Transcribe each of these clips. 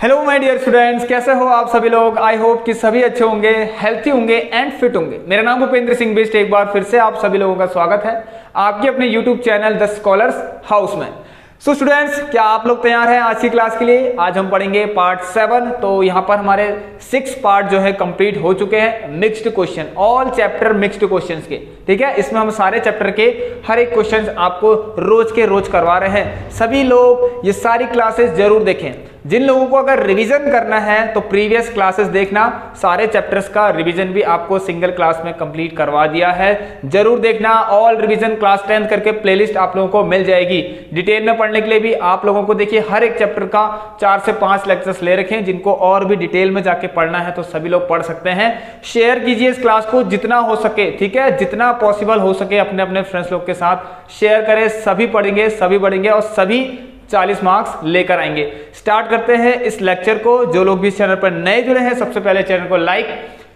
Hello my dear students, कैसे हो आप सभी लोग। आई होप कि सभी अच्छे होंगे, हेल्थी होंगे एंड फिट होंगे। मेरा नाम भूपेंद्र सिंह बिष्ट। एक बार फिर से आप सभी लोगों का स्वागत है आपके अपने YouTube channel the scholars house में। सो स्टूडेंट्स, क्या आप लोग तैयार हैं आज की क्लास के लिए। आज हम पढ़ेंगे पार्ट 7। तो यहाँ पर हमारे 6 पार्ट जो है कंप्लीट हो चुके हैं mixed question, all chapter mixed questions के। ठीक है, इसमें हम सारे चैप्टर के हर एक क्वेश्चन आपको रोज के रोज करवा रहे हैं। सभी लोग ये सारी क्लासेस जरूर देखें। जिन लोगों को अगर रिवीजन करना है तो प्रीवियस क्लासेस देखना, सारे चैप्टर्स का रिवीजन भी आपको सिंगल क्लास में कंप्लीट करवा दिया है, जरूर देखना। ऑल रिवीजन क्लास 10 करके प्लेलिस्ट आप लोगों को मिल जाएगी। डिटेल में पढ़ने के लिए भी आप लोगों को देखिए हर एक चैप्टर का 4 से 5 लेक्चर्स ले रखे हैं। जिनको और भी डिटेल में जाके पढ़ना है तो सभी लोग पढ़ सकते हैं। शेयर कीजिए इस क्लास को जितना हो सके, ठीक है, जितना पॉसिबल हो सके अपने अपने फ्रेंड्स लोग के साथ शेयर करें। सभी पढ़ेंगे, सभी बढ़ेंगे और सभी 40 मार्क्स लेकर आएंगे। स्टार्ट करते हैं इस लेक्चर को। जो लोग भी इस चैनल पर नए जुड़े हैं, सबसे पहले चैनल को लाइक,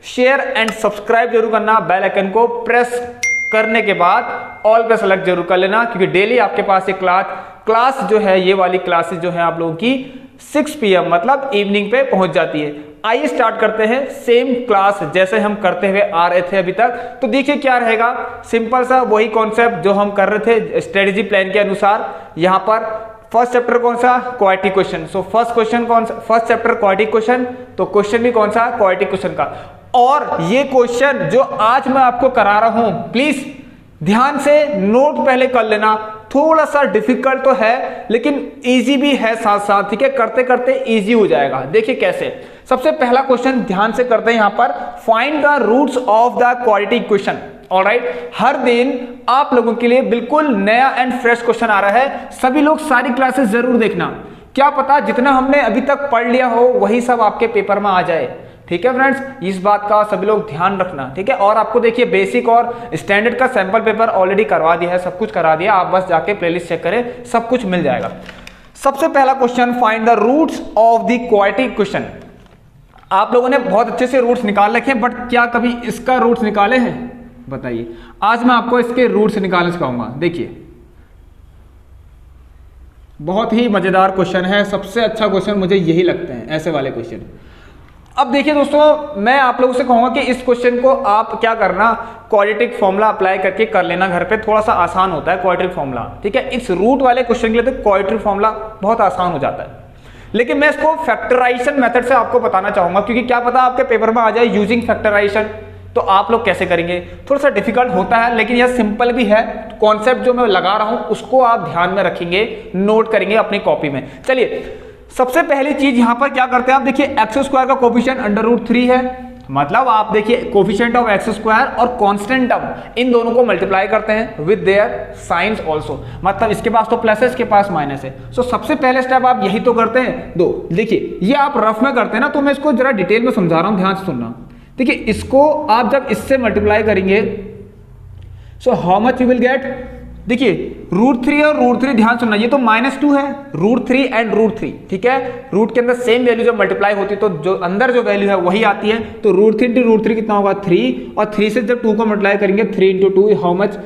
शेयर एंड सब्सक्राइब जरूर करना। बेल आइकन को प्रेस करने के बाद ऑल पे सेलेक्ट जरूर कर लेना, क्योंकि डेली आपके पास एक क्लास जो है, ये वाली क्लासेस जो है आप लोगों की 6 PM मतलब इवनिंग पे पहुंच जाती है। आइए स्टार्ट करते हैं सेम क्लास जैसे हम करते हुए आ रहे थे अभी तक। तो देखिए क्या रहेगा, सिंपल सा वही कॉन्सेप्ट जो हम कर रहे थे स्ट्रेटेजी प्लान के अनुसार। यहां पर फर्स्ट चैप्टर कौन सा, quadratic question. So first question कौन सा, फर्स्ट चैप्टर क्वाड्रेटिक क्वेश्चन, तो क्वेश्चन भी कौन सा, क्वाड्रेटिक क्वेश्चन का। और ये क्वेश्चन जो आज मैं आपको करा रहा हूं, प्लीज ध्यान से नोट पहले कर लेना। थोड़ा सा डिफिकल्ट तो है लेकिन इजी भी है साथ साथ, ठीक है, करते करते इजी हो जाएगा। देखिए कैसे। सबसे पहला क्वेश्चन ध्यान से करते हैं। यहां पर find the roots of the quadratic question. Alright, हर दिन आप लोगों के लिए बिल्कुल नया एंड फ्रेश क्वेश्चन आ रहा है। सभी लोग सारी क्लासेस जरूर देखना। क्या पता जितना हमने अभी तक पढ़ लिया हो वही सब आपके पेपर में आ जाए। ठीक है फ्रेंड्स, इस बात का सभी लोग ध्यान रखना। ठीक है, और आपको देखिए बेसिक और स्टैंडर्ड का सैंपल पेपर ऑलरेडी करवा दिया है, सब कुछ करा दिया। आप बस जाके प्लेलिस्ट चेक करें, सब कुछ मिल जाएगा। सबसे पहला question, find the roots of the quadratic question. आप लोगों ने बहुत अच्छे से रूट्स निकाल रखे हैं, बट क्या कभी इसका रूट्स निकाले हैं बताइए। आज मैं आपको इसके रूट्स निकालना सिखाऊंगा। देखिए बहुत ही मजेदार क्वेश्चन है, सबसे अच्छा क्वेश्चन मुझे यही लगते हैं ऐसे वाले क्वेश्चन। अब देखिए दोस्तों, मैं आप लोगों से कहूंगा कि इस क्वेश्चन को आप क्या करना, क्वाड्रेटिक फॉर्मूला अप्लाई करके कर लेना घर पे। थोड़ा सा आसान होता है क्वाड्रेटिक फॉर्मूला, ठीक है। इस रूट वाले क्वेश्चन के लिए तो क्वाड्रेटिक फॉर्मूला बहुत आसान हो जाता है, लेकिन मैं इसको फैक्टराइजेशन मेथड से आपको बताना चाहूंगा, क्योंकि क्या पता आपके पेपर में आ जाए यूजिंग फैक्टराइजेशन। तो आप लोग कैसे करेंगे, थोड़ा सा डिफिकल्ट होता है लेकिन यह सिंपल भी है। कॉन्सेप्ट जो मैं लगा रहा हूं उसको आप ध्यान में रखेंगे, नोट करेंगे अपनी कॉपी में। चलिए सबसे पहली चीज यहां पर क्या करते हैं, आप देखिए x² का कोफिशिएंट √3 है। मतलब आप देखिए कोफिशिएंट ऑफ x² और कांस्टेंट टर्म, इन दोनों को मल्टीप्लाई करते हैं विद देयर साइंस आल्सो। मतलब इसके पास तो प्लस है, इसके पास माइनस है। सो सबसे पहले स्टेप आप यही तो करते हैं। दो देखिए, ये आप रफ में करते हैं ना, तो मैं इसको जरा डिटेल में समझा रहा हूं, ध्यान से सुनना। देखिए इसको आप जब इससे मल्टीप्लाई करेंगे, so how much you will get. देखिए √3 और √3 ध्यान सुनना, ये तो -2 है, √3 एंड √3, ठीक है। रूट के अंदर सेम वैल्यू जब मल्टीप्लाई होती है तो जो अंदर जो वैल्यू है वही आती है। तो √3 × √3 कितना होगा 3, और 3 से जब 2 को मल्टीप्लाई करेंगे 3 × 2 हाउ मच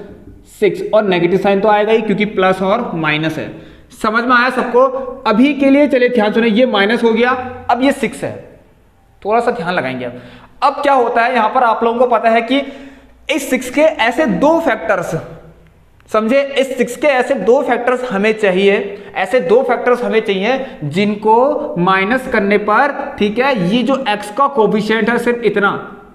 6, और नेगेटिव साइन तो आएगा ही क्योंकि प्लस और माइनस है। समझ में आया सबको। अभी के लिए चलिए ध्यान सुनिए, ये माइनस हो गया, अब ये 6 है, थोड़ा सा ध्यान लगाएंगे। अब क्या होता है यहां पर, आप लोगों को पता है कि इस 6 के ऐसे 2 फैक्टर्स, समझे, इस 6 के ऐसे 2 फैक्टर्स हमें चाहिए, ऐसे 2 फैक्टर्स हमें चाहिए जिनको माइनस करने पर, ठीक है, ये जो x का कोफिशिएंट है सिर्फ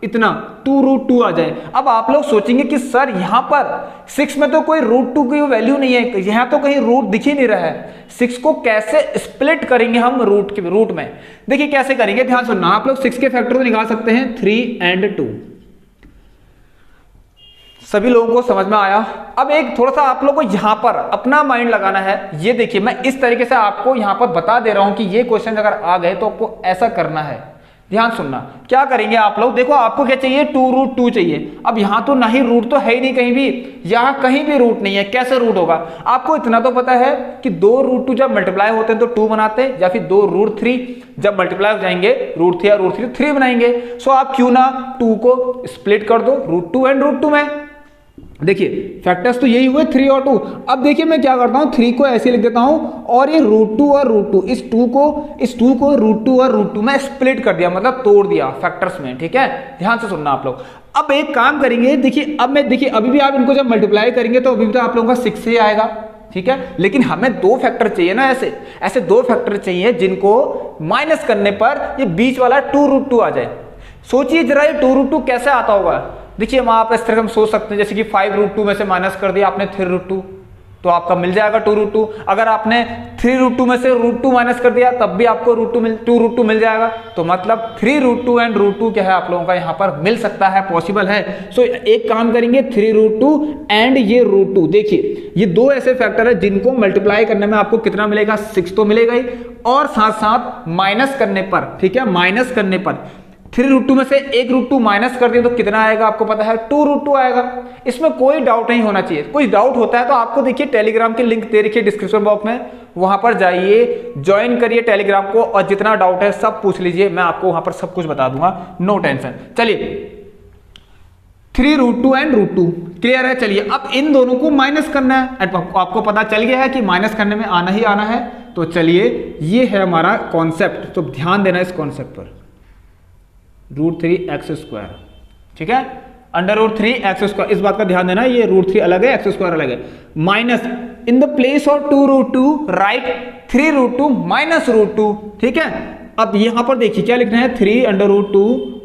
इतना 2√2 आ जाए। अब आप लोग सोचेंगे कि सर यहां पर 6 में तो कोई √2 की वैल्यू नहीं है, यहां तो कहीं रूट दिख ही नहीं रहा है। 6 को कैसे स्प्लिट करेंगे हम रूट में। देखिए कैसे करेंगे, ध्यान सुनना। आप लोग 6 के फैक्टर तो निकाल सकते हैं 3 और 2। सभी लोगों को समझ में आया। अब एक थोड़ा सा आप लोगों को यहां पर अपना माइंड लगाना है। ये देखिए मैं इस तरीके से आपको यहां पर बता दे रहा हूं कि ये क्वेश्चन अगर आ गए तो आपको ऐसा करना है। ध्यान सुनना, क्या करेंगे आप लोग, देखो आपको क्या चाहिए, 2√2 चाहिए। अब यहां तो नहीं, रूट तो है ही नहीं कहीं भी, यहां कहीं भी रूट नहीं है, कैसे रूट होगा। आपको इतना तो पता है कि 2√2 जब मल्टीप्लाई होते हैं तो 2 बनाते हैं, या फिर 2√3 जब मल्टीप्लाई हो जाएंगे √3 और √3 3 बनाएंगे। सो आप क्यों ना 2 को स्प्लिट कर दो √2 एंड √2 में। देखिए फैक्टर्स तो यही हुए 3 और 2। अब देखिए मैं क्या करता हूँ, 3 को ऐसे लिख देता हूँ और ये √2 और √2, इस 2 को √2 और √2 में स्प्लिट कर दिया, मतलब तोड़ दिया फैक्टर्स में। ठीक है, ध्यान से सुनना आप लोग। अब एक काम करेंगे, देखिए अब मैं, देखिए अभी भी आप इनको जब मल्टीप्लाई करेंगे तो अभी भी तो आप लोगों का 6 ही आएगा। ठीक है, लेकिन हमें 2 फैक्टर चाहिए ना, ऐसे 2 फैक्टर चाहिए जिनको माइनस करने पर ये बीच वाला 2√2 आ जाए। सोचिए जरा ये 2√2 कैसे आता होगा। देखिए हम आप इस तरह हम सोच सकते हैं, जैसे कि 5√2 में से माइनस कर दिया आपने 3√2 तो आपका मिल जाएगा 2√2। अगर आपने 3√2 में से √2 माइनस कर दिया तब भी आपको 2√2 मिल जाएगा। तो मतलब 3√2 एंड √2 क्या है आप लोगों का यहाँ पर मिल सकता है, पॉसिबल है। सो एक काम करेंगे 3√2 एंड ये √2। देखिए ये 2 ऐसे फैक्टर है जिनको मल्टीप्लाई करने में आपको कितना मिलेगा, 6 तो मिलेगा ही, और साथ साथ माइनस करने पर, ठीक है, माइनस करने पर 3√2 में से एक √2 माइनस कर दिए तो कितना आएगा आपको पता है, 2√2 आएगा। इसमें कोई डाउट नहीं होना चाहिए। कोई डाउट होता है तो आपको देखिए टेलीग्राम की लिंक दे रखी है डिस्क्रिप्शन बॉक्स में, वहां पर जाइए, ज्वाइन करिए टेलीग्राम को और जितना डाउट है सब पूछ लीजिए, मैं आपको वहां पर सब कुछ बता दूंगा, नो टेंशन। चलिए 3√2 एंड √2 क्लियर है। चलिए अब इन दोनों को माइनस करना है, आपको पता चल गया है कि माइनस करने में आना ही आना है। तो चलिए ये है हमारा कॉन्सेप्ट, तो ध्यान देना इस कॉन्सेप्ट पर। √3x², ठीक है, √3x², इस बात का ध्यान देना, ये √3 अलग है, x² अलग है। Minus in the place of 2√2 right 3√2 minus √2। ठीक है, अब यहां पर देखिए क्या लिखना है, 3√2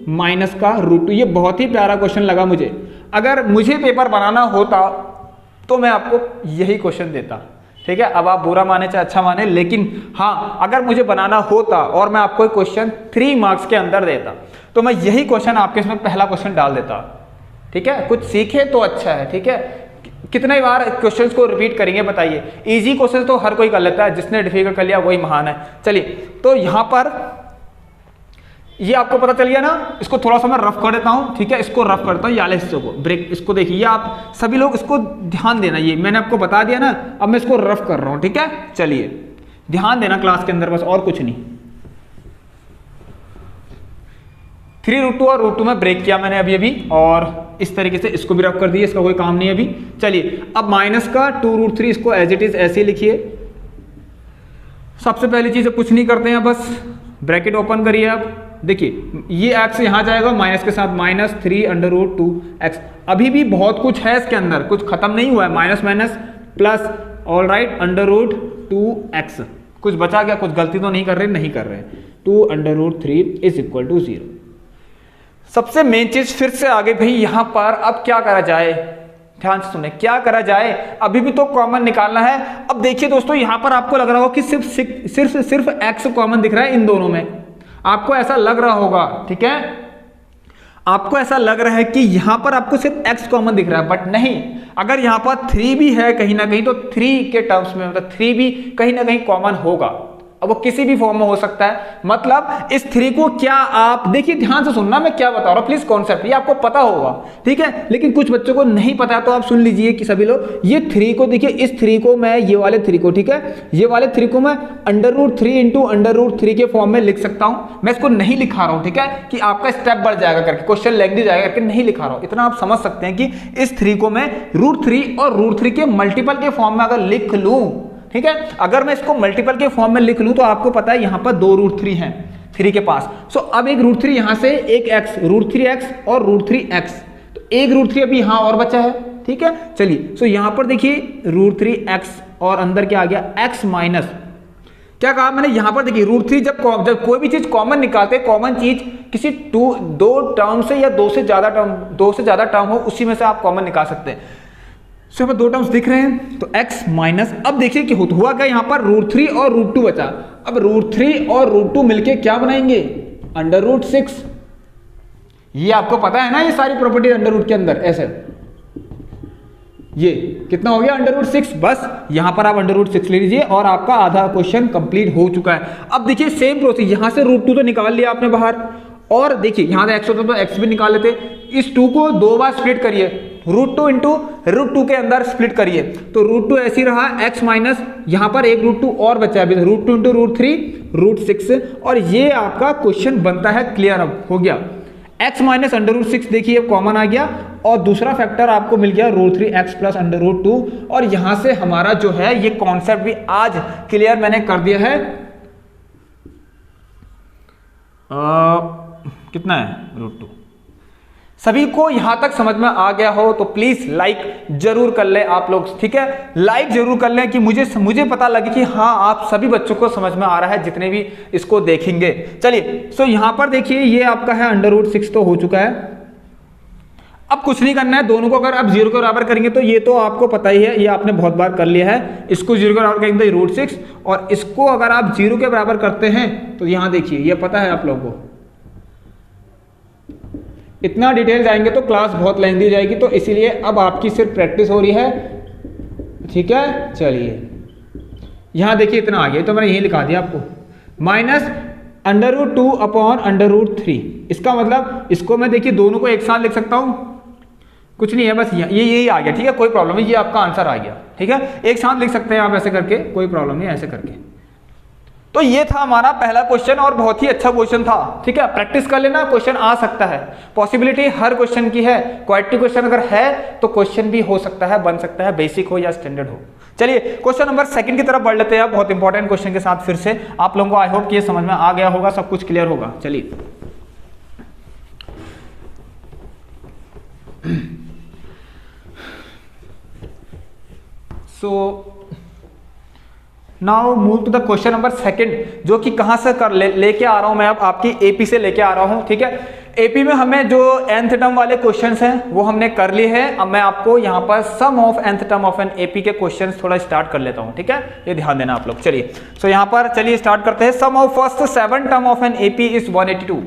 माइनस का √2। ये बहुत ही प्यारा क्वेश्चन लगा मुझे। अगर मुझे पेपर बनाना होता तो मैं आपको यही क्वेश्चन देता। ठीक है, अब आप बुरा माने चाहे अच्छा माने, लेकिन हाँ अगर मुझे बनाना होता और मैं आपको क्वेश्चन 3 मार्क्स के अंदर देता तो मैं यही क्वेश्चन आपके इसमें पहला क्वेश्चन डाल देता। ठीक है, कुछ सीखे तो अच्छा है। ठीक है, कितने बार क्वेश्चंस को रिपीट करेंगे बताइए। इजी क्वेश्चन तो हर कोई कर लेता है, जिसने डिफिकल्ट कर लिया वही महान है। चलिए तो यहां पर ये आपको पता चल गया ना, इसको थोड़ा सा मैं रफ कर देता हूं। ठीक है, इसको रफ करता हूं, याले हिस्से को ब्रेक, इसको देखिए, आप सभी लोग इसको ध्यान देना, ये मैंने आपको बता दिया ना, अब मैं इसको रफ कर रहा हूं। ठीक है, चलिए ध्यान देना क्लास के अंदर, बस और कुछ नहीं। 3√2 और √2 में ब्रेक किया मैंने अभी और इस तरीके से इसको भी रफ कर दिया, इसका कोई काम नहीं अभी। चलिए अब माइनस का 2√3, इसको एज इट इज ऐसे लिखिए। सबसे पहली चीज कुछ नहीं करते हैं, बस ब्रैकेट ओपन करिए। अब देखिए ये x यहां जाएगा माइनस के साथ, -3√2x। अभी भी बहुत कुछ है इसके अंदर, कुछ खत्म नहीं हुआ है, minus minus plus, all right, √2x। कुछ बचा क्या, कुछ गलती तो नहीं कर रहे, 2√3 इज इक्वल टू 0। सबसे मेन चीज फिर से आगे भाई, यहां पर अब क्या करा जाए, ध्यान से सुने, क्या करा जाए, अभी भी तो कॉमन निकालना है। अब देखिए दोस्तों, यहां पर आपको लग रहा होगा कि सिर्फ x कॉमन दिख रहा है इन दोनों में, आपको ऐसा लग रहा होगा। ठीक है, आपको ऐसा लग रहा है कि यहां पर आपको सिर्फ x कॉमन दिख रहा है, बट नहीं, अगर यहां पर 3 भी है कहीं ना कहीं तो 3 के टर्म्स में, मतलब 3 भी कहीं ना कहीं कॉमन होगा। अब वो किसी भी फॉर्म में हो सकता है, मतलब इस 3 को क्या, आप देखिए ध्यान से सुनना मैं क्या बता रहा हूं, प्लीज कॉन्सेप्ट ये आपको पता होगा। ठीक है, लेकिन कुछ बच्चों को नहीं पता है, तो आप सुन लीजिए कि सभी लोग, ये 3 को देखिए, इस 3 को मैं, ये वाले 3 को, ठीक है, ये वाले 3 को मैं √3 इंटू √3 के फॉर्म में लिख सकता हूं। मैं इसको नहीं लिखा रहा हूं, ठीक है, कि आपका स्टेप बढ़ जाएगा करके, क्वेश्चन लेंथी जाएगा करके नहीं लिखा रहा हूं। इतना आप समझ सकते हैं कि इस 3 को मैं √3 और √3 के मल्टीपल के फॉर्म में अगर लिख लूं, ठीक है, अगर मैं इसको मल्टीपल के फॉर्म में लिख लूं तो आपको पता है यहां पर 2 √3 हैं 3 के पास। सो अब एक √3 यहां से, एक x, √3x और √3x, तो एक √3 अभी यहां और बचा है। ठीक है, चलिए सो यहां पर देखिए √3x और अंदर क्या आ गया, x माइनस, क्या कहा मैंने, यहां पर देखिए √3, जब कोई भी चीज कॉमन निकालते हैं, कॉमन चीज किसी 2 टर्म से या 2 से ज्यादा टर्म हो, उसी में से आप कॉमन निकाल सकते हैं। सो हमें 2 टर्म्स दिख रहे हैं, तो x माइनस, अब देखिए कि हुआ क्या, यहां पर √3 और √2 बचा। अब √3 और √2 मिलके क्या बनाएंगे, √6। ये आपको पता है ना, ये सारी प्रॉपर्टी √ के अंदर ऐसे, ये कितना हो गया, √6। बस यहां पर आप √6 ले लीजिए और आपका आधा क्वेश्चन कंप्लीट हो चुका है। अब देखिए सेम प्रोसेस, यहां से √2 तो निकाल लिया आपने बाहर, और देखिए यहां से x होता तो x भी निकाल लेते। इस 2 को 2 बार स्प्लिट करिए, √2 इंटू √2 के अंदर स्प्लिट करिए, तो √2 ऐसी रहा, x माइनस, यहां पर एक √2 और बचा है, √2 इंटू √3 √6, और ये आपका क्वेश्चन बनता है क्लियर। अब हो गया x माइनस अंडर रूट 6 देखिए कॉमन आ गया, और दूसरा फैक्टर आपको मिल गया root 3x plus under root 2, और यहां से हमारा जो है ये कॉन्सेप्ट भी आज क्लियर मैंने कर दिया है। कितना है रूट 2। सभी को यहां तक समझ में आ गया हो तो प्लीज लाइक जरूर कर ले आप लोग, ठीक है, लाइक जरूर कर लें कि मुझे पता लगे कि हाँ आप सभी बच्चों को समझ में आ रहा है जितने भी इसको देखेंगे। चलिए सो यहां पर देखिए ये आपका है अंडर रूट 6 तो हो चुका है। अब कुछ नहीं करना है, दोनों को अगर आप 0 के बराबर करेंगे तो ये तो आपको पता ही है, ये आपने बहुत बार कर लिया है। इसको 0 के बराबर करेंगे तो रूट 6, और इसको अगर आप 0 के बराबर करते हैं तो यहां देखिए ये पता है आप लोगों को। इतना डिटेल जाएंगे तो क्लास बहुत लेंथी हो जाएगी, तो इसीलिए अब आपकी सिर्फ प्रैक्टिस हो रही है, ठीक है। चलिए यहां देखिए इतना आ गया, तो मैंने यही लिखा दिया आपको, minus under root 2 upon under root 3। इसका मतलब इसको मैं देखिए दोनों को एक साथ लिख सकता हूं, कुछ नहीं है, बस ये यही आ गया, ठीक है, कोई प्रॉब्लम नहीं, ये आपका आंसर आ गया, ठीक है, एक साथ लिख सकते हैं आप ऐसे करके, कोई प्रॉब्लम नहीं ऐसे करके। तो ये था हमारा पहला क्वेश्चन और बहुत ही अच्छा क्वेश्चन था, ठीक है, प्रैक्टिस कर लेना, क्वेश्चन आ सकता है, पॉसिबिलिटी हर क्वेश्चन की है, क्वालिटी क्वेश्चन अगर है तो क्वेश्चन भी हो सकता है, बन सकता है, बेसिक हो या स्टैंडर्ड हो। चलिए क्वेश्चन नंबर 2 की तरफ बढ़ लेते हैं, बहुत इंपॉर्टेंट क्वेश्चन के साथ। फिर से आप लोगों को आई होप कि ये समझ में आ गया होगा, सब कुछ क्लियर होगा। चलिए now move to the question number 2, जो कि कहां से लेके आ रहा हूं मैं, अब आपकी एपी से लेके आ रहा हूं, ठीक है। एपी में हमें जो nth टर्म वाले क्वेश्चंस हैं वो हमने कर लिए हैं। अब मैं आपको यहां पर sum of nth term of an AP के क्वेश्चंस थोड़ा स्टार्ट कर लेता हूं, ठीक है, ये ध्यान देना आप लोग। चलिए सो यहां पर चलिए स्टार्ट करते हैं। Sum of first 7 term of an AP is 182।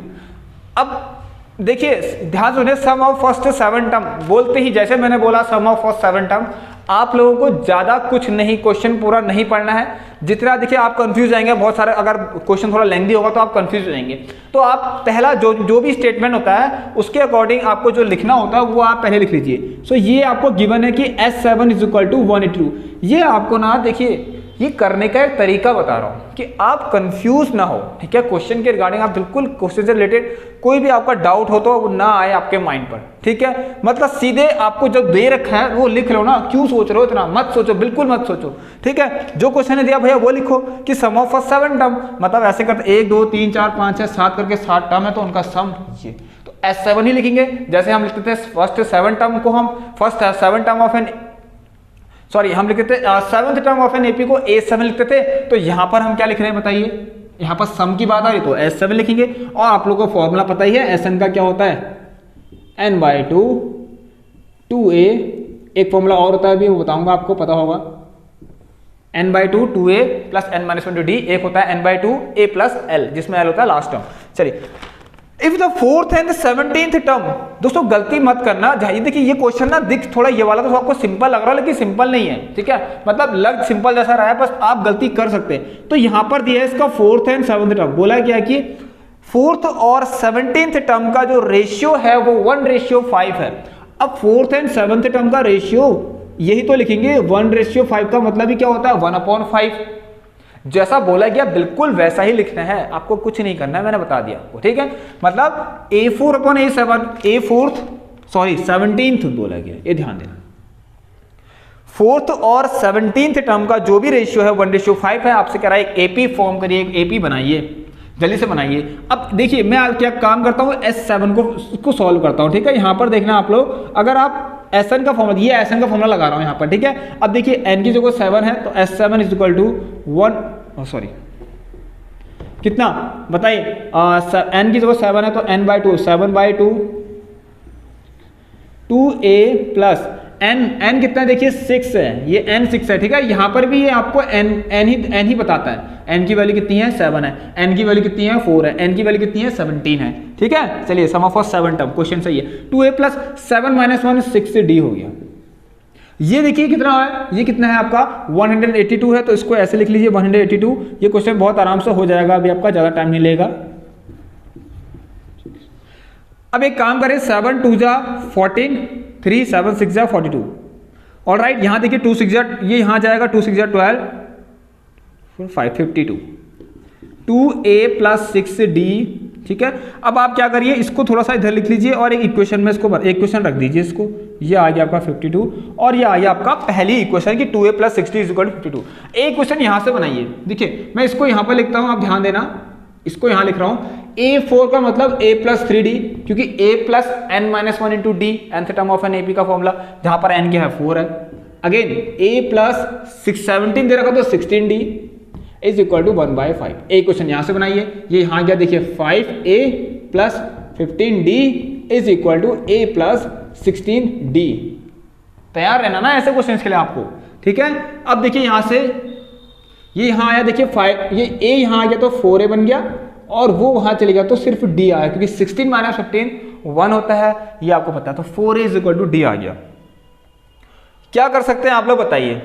अब देखिए ध्यान सुनिए, सम ऑफ फर्स्ट 7 टर्म बोलते ही जैसे मैंने बोला सम ऑफ फर्स्ट 7 टर्म, आप लोगों को ज्यादा कुछ नहीं, क्वेश्चन पूरा नहीं पढ़ना है, जितना देखिए आप कंफ्यूज जाएंगे, बहुत सारे अगर क्वेश्चन थोड़ा लेंथी होगा तो आप कंफ्यूज हो जाएंगे। तो आप पहला जो भी स्टेटमेंट होता है उसके अकॉर्डिंग आपको जो लिखना होता है वो आप पहले लिख लीजिए। सो ये आपको गिवन है कि S7 इज इक्वल टू 182। ये आपको ना देखिए ये करने का एक तरीका बता रहा हूं कि आप कंफ्यूज ना हो, ठीक है, क्वेश्चन के रिगार्डिंग आप बिल्कुल क्वेश्चन से रिलेटेड कोई भी आपका डाउट हो तो वो ना आए आपके माइंड पर, ठीक है, मतलब सीधे आपको जो दे रखा है वो लिख लो ना, क्यों सोच रहे हो इतना, मत सोचो, बिल्कुल मत सोचो, ठीक है, जो क्वेश्चन ने दिया भैया वो लिखो कि सम ऑफ फर्स्ट 7 टर्म, मतलब ऐसे करते 1 2 3 4 5 6 7 करके 7 टर्म है तो उनका सम कीजिए, तो S7 ही लिखेंगे। जैसे हम लिखते थे फर्स्ट 7 टर्म को, हम फर्स्ट 7 टर्म ऑफ एन हम लिखते थे 7th term of an AP को A7 लिखते थे, तो यहां पर हम क्या लिख रहे हैं बताइए, यहां पर सम की बात आ रही तो S7 लिखेंगे। और आप लोगों को फॉर्मूला पता ही है, Sn का क्या होता है n/2 2a, एक फॉर्मूला और होता है अभी वो बताऊंगा आपको, पता होगा, n/2 2a प्लस n-1d, एक होता है n/2 a प्लस l, जिसमें l होता है लास्ट टर्म। चलिए if the 4th and 17th term, दोस्तों गलती मत करना, देखिए ये क्वेश्चन ना दिख थोड़ा ये वाला तो आपको सिंपल लग रहा है लेकिन सिंपल नहीं है, ठीक है, मतलब लग सिंपल जैसा रहा है, बस आप गलती कर सकते हैं। तो यहां पर दिया है इसका 4th एंड 7th टर्म, बोला क्या कि 4th और 17th टर्म का जो रेशियो है वो 1:5 है। अब 4th एंड 7th टर्म का रेशियो यही तो लिखेंगे, 1:5 का मतलब ही क्या होता है 1/5, जैसा बोला गया बिल्कुल वैसा ही लिखना है, आपको कुछ नहीं करना है, मैंने बता दिया आपको, ठीक है, मतलब A4/A7, A4 17th बोला गया, ये ध्यान देना। 4th और 17th टर्म का जो भी रेशियो है 1:5 है। आपसे कह रहा है एक एपी फॉर्म करिए, एक एपी बनाइए, जल्दी से बनाइए। अब देखिए मैं क्या काम करता हूँ, S7 को सॉल्व करता हूँ, ठीक है, यहां पर देखना आप लोग, अगर आप Sn का फॉर्मूला, ये Sn का फॉर्मूला लगा रहा हूं यहां पर, ठीक है। अब देखिए n की जगह 7 है तो S7 इज इक्वल टू 1, कितना बताइए, n की जगह 7 है तो n/2 7/2 2a प्लस n कितना है देखिए 6 है, ये n 6 है, ठीक है, यहां पर भी ये आपको n ही बताता है, n की वैल्यू कितनी है 7 है, n की वैल्यू कितनी है 4 है, n की वैल्यू कितनी है 17 है, ठीक है। चलिए सम ऑफ 7 टर्म क्वेश्चन सही है, 2a प्लस 7 - 1 6d हो गया। ये देखिए कितना है, ये कितना है आपका 182 है, तो इसको ऐसे लिख लीजिए 182। ये क्वेश्चन बहुत आराम से हो जाएगा, अभी आपका ज्यादा टाइम नहीं लेगा। अब एक काम करें, 7 2 जा 14, 3 7 6 जा 42, और राइट यहां देखिए 2 6 जा, ये यहां जाएगा 2 6 जा 12 5 52, 2a प्लस 6d ठीक है। अब आप क्या करिए, इसको थोड़ा सा इधर लिख लीजिए और एक इक्वेशन में इसको एक क्वेश्चन रख दीजिए इसको। ये आ गया आपका 52 और ये आ गया आपका पहली इक्वेशन की 2a + 60 = 52। एक क्वेश्चन यहाँ से बनाइए, देखिए मैं इसको यहाँ पर लिखता हूँ, आप ध्यान देना, इसको यहाँ लिख रहा हूँ। a4 का मतलब a + 3d, क्योंकि a + n-1 × d, nth term of an AP का फॉर्मूला, जहाँ पर n क्या है 4 है। अगेन a + 17 दे रखा तो 16d = 1/5। एक क्वेश्चन यहाँ से बनाइए, ये यहाँ गया देखिए 5a + 15d = a + 16d। तैयार रहना ना ऐसे क्वेश्चन के लिए आपको, ठीक है। अब देखिए यहाँ से ये यहाँ आया, देखिए 5, ये a यहाँ आ गया तो 4a बन गया और वो वहाँ चले गया तो सिर्फ d आया, क्योंकि 16 - 15 1 होता है, ये आपको पता है। तो 4a = d आ गया। क्या कर सकते हैं आप लोग बताइए,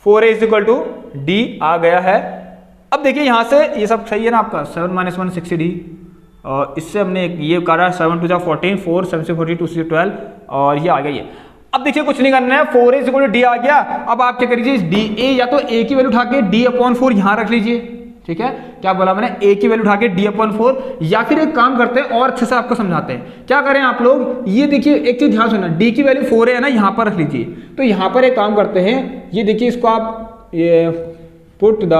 4a = d आ गया है। अब देखिए यहाँ से ये सब सही है ना आपका, 7 - 1 60d, और इससे हमने ये करा 7 × 2 = 14, 4 7 से 42 2 से 12, और ये आ गया ये। अब देखिए कुछ नहीं करना है, 4a = d आ गया। अब आप क्या करिए, d या तो a की वैल्यू उठा के d/4 यहाँ रख लीजिए, ठीक है। क्या बोला मैंने, a की वैल्यू उठा के d/4, या फिर एक काम करते हैं और अच्छे से आपको समझाते हैं। क्या करें आप लोग, ये देखिए एक चीज ध्यान सुनना, d की वैल्यू 4 है ना, यहाँ पर रख लीजिए। तो यहाँ पर एक काम करते हैं, ये देखिए इसको आप ये put the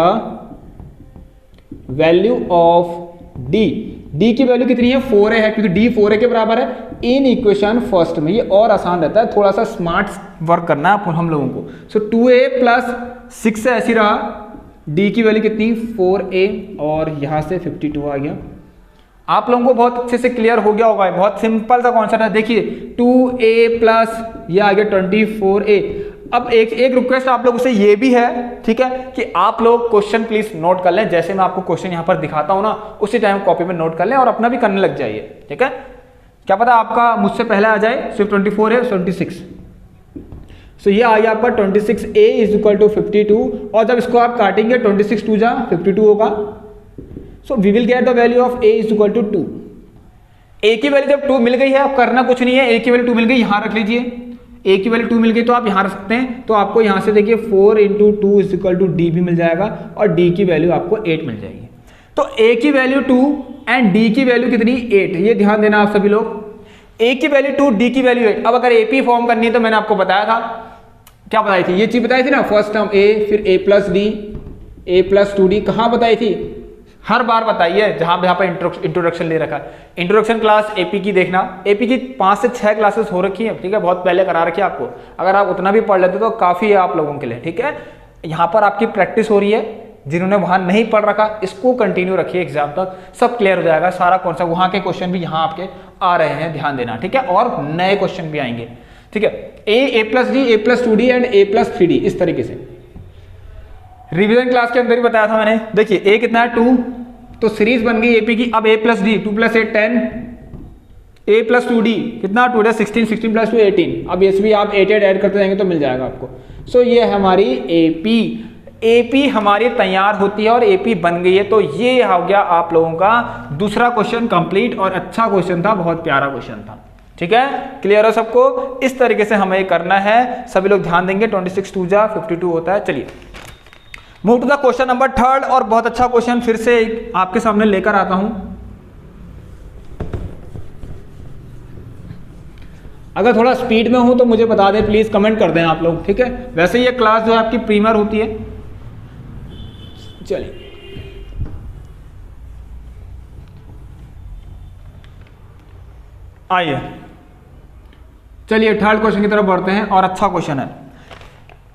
value of d की वैल्यू कितनी है 4a है, क्योंकि d 4a के बराबर है इन इक्वेशन फर्स्ट में। ये और आसान रहता है, थोड़ा सा स्मार्ट वर्क करना है हम लोगों को। सो 2a + 6 से ऐसी रहा, d की वैल्यू कितनी 4a, और यहाँ से 52 आ गया। आप लोगों को बहुत अच्छे से क्लियर हो गया होगा, बहुत सिंपल सा कॉन्सेप्ट है। देखिए 2a + ये आ गया 24a। अब एक रिक्वेस्ट आप लोगों से ये भी है, ठीक है, कि आप लोग क्वेश्चन प्लीज नोट कर लें। जैसे मैं आपको क्वेश्चन यहाँ पर दिखाता हूँ ना, उसी टाइम कॉपी में नोट कर लें और अपना भी करने लग जाइए, ठीक है। क्या पता आपका मुझसे पहले आ जाए, सिर्फ 24 है 26। सो ये आ गया आपका 26a = 52, और जब इसको आप काटेंगे 26 2 जा 52 होगा। So we will get the value of a = 2। a की वैल्यू जब 2 मिल गई है, अब करना कुछ नहीं है, a की वैल्यू 2 मिल गई, यहाँ रख लीजिए। a की वैल्यू 2 मिल गई तो आप यहाँ रख सकते हैं, तो आपको यहाँ से देखिए 4 × 2 = d भी मिल जाएगा, और d की वैल्यू आपको 8 मिल जाएगी। तो a की वैल्यू 2 एंड d की वैल्यू कितनी 8, ये ध्यान देना आप सभी लोग। a की वैल्यू 2, d की वैल्यू 8। अब अगर AP फॉर्म करनी है तो मैंने आपको बताया था, क्या बताई थी, ये चीज बताई थी ना, फर्स्ट टर्म a, फिर a + d, a + 2d, कहाँ बताई थी, हर बार बताइए जहां पर इंट्रोडक्शन ले रखा है। इंट्रोडक्शन क्लास AP की देखना, AP की 5 से 6 क्लासेस हो रखी है, ठीक है, बहुत पहले करा रखी है आपको। अगर आप उतना भी पढ़ लेते तो काफी है आप लोगों के लिए, ठीक है। यहाँ पर आपकी प्रैक्टिस हो रही है, जिन्होंने वहां नहीं पढ़ रखा इसको कंटिन्यू रखिए, एग्जाम तक सब क्लियर हो जाएगा। सारा कॉन्सेप्ट, वहां के क्वेश्चन भी यहाँ आपके आ रहे हैं, ध्यान देना, ठीक है, और नए क्वेश्चन भी आएंगे, ठीक है। a + d, a + 2d and a + 3d, इस तरीके से रिवीजन क्लास के अंदर ही बताया था मैंने। देखिए a कितना है 2, तो सीरीज बन गई AP की। अब a + d 2 + 8 10, a + 2d कितना 2 है 16, 16 + 2 18। अब इस भी आप 8 ऐड करते जाएंगे तो मिल जाएगा आपको। सो ये है हमारी AP हमारी तैयार होती है और AP बन गई है। तो ये हो गया आप लोगों का दूसरा क्वेश्चन कंप्लीट, और अच्छा क्वेश्चन था, बहुत प्यारा क्वेश्चन था, ठीक है। क्लियर है सबको, इस तरीके से हमें करना है, सभी लोग ध्यान देंगे। 26 2 जा 52 होता है। चलिए move to the question number 3, और बहुत अच्छा क्वेश्चन फिर से आपके सामने लेकर आता हूं। अगर थोड़ा स्पीड में हो तो मुझे बता दें प्लीज, कमेंट कर दें आप लोग, ठीक है। वैसे ये क्लास जो है आपकी प्रीमियर होती है। चलिए आइए, चलिए थर्ड क्वेश्चन की तरफ बढ़ते हैं, और अच्छा क्वेश्चन है।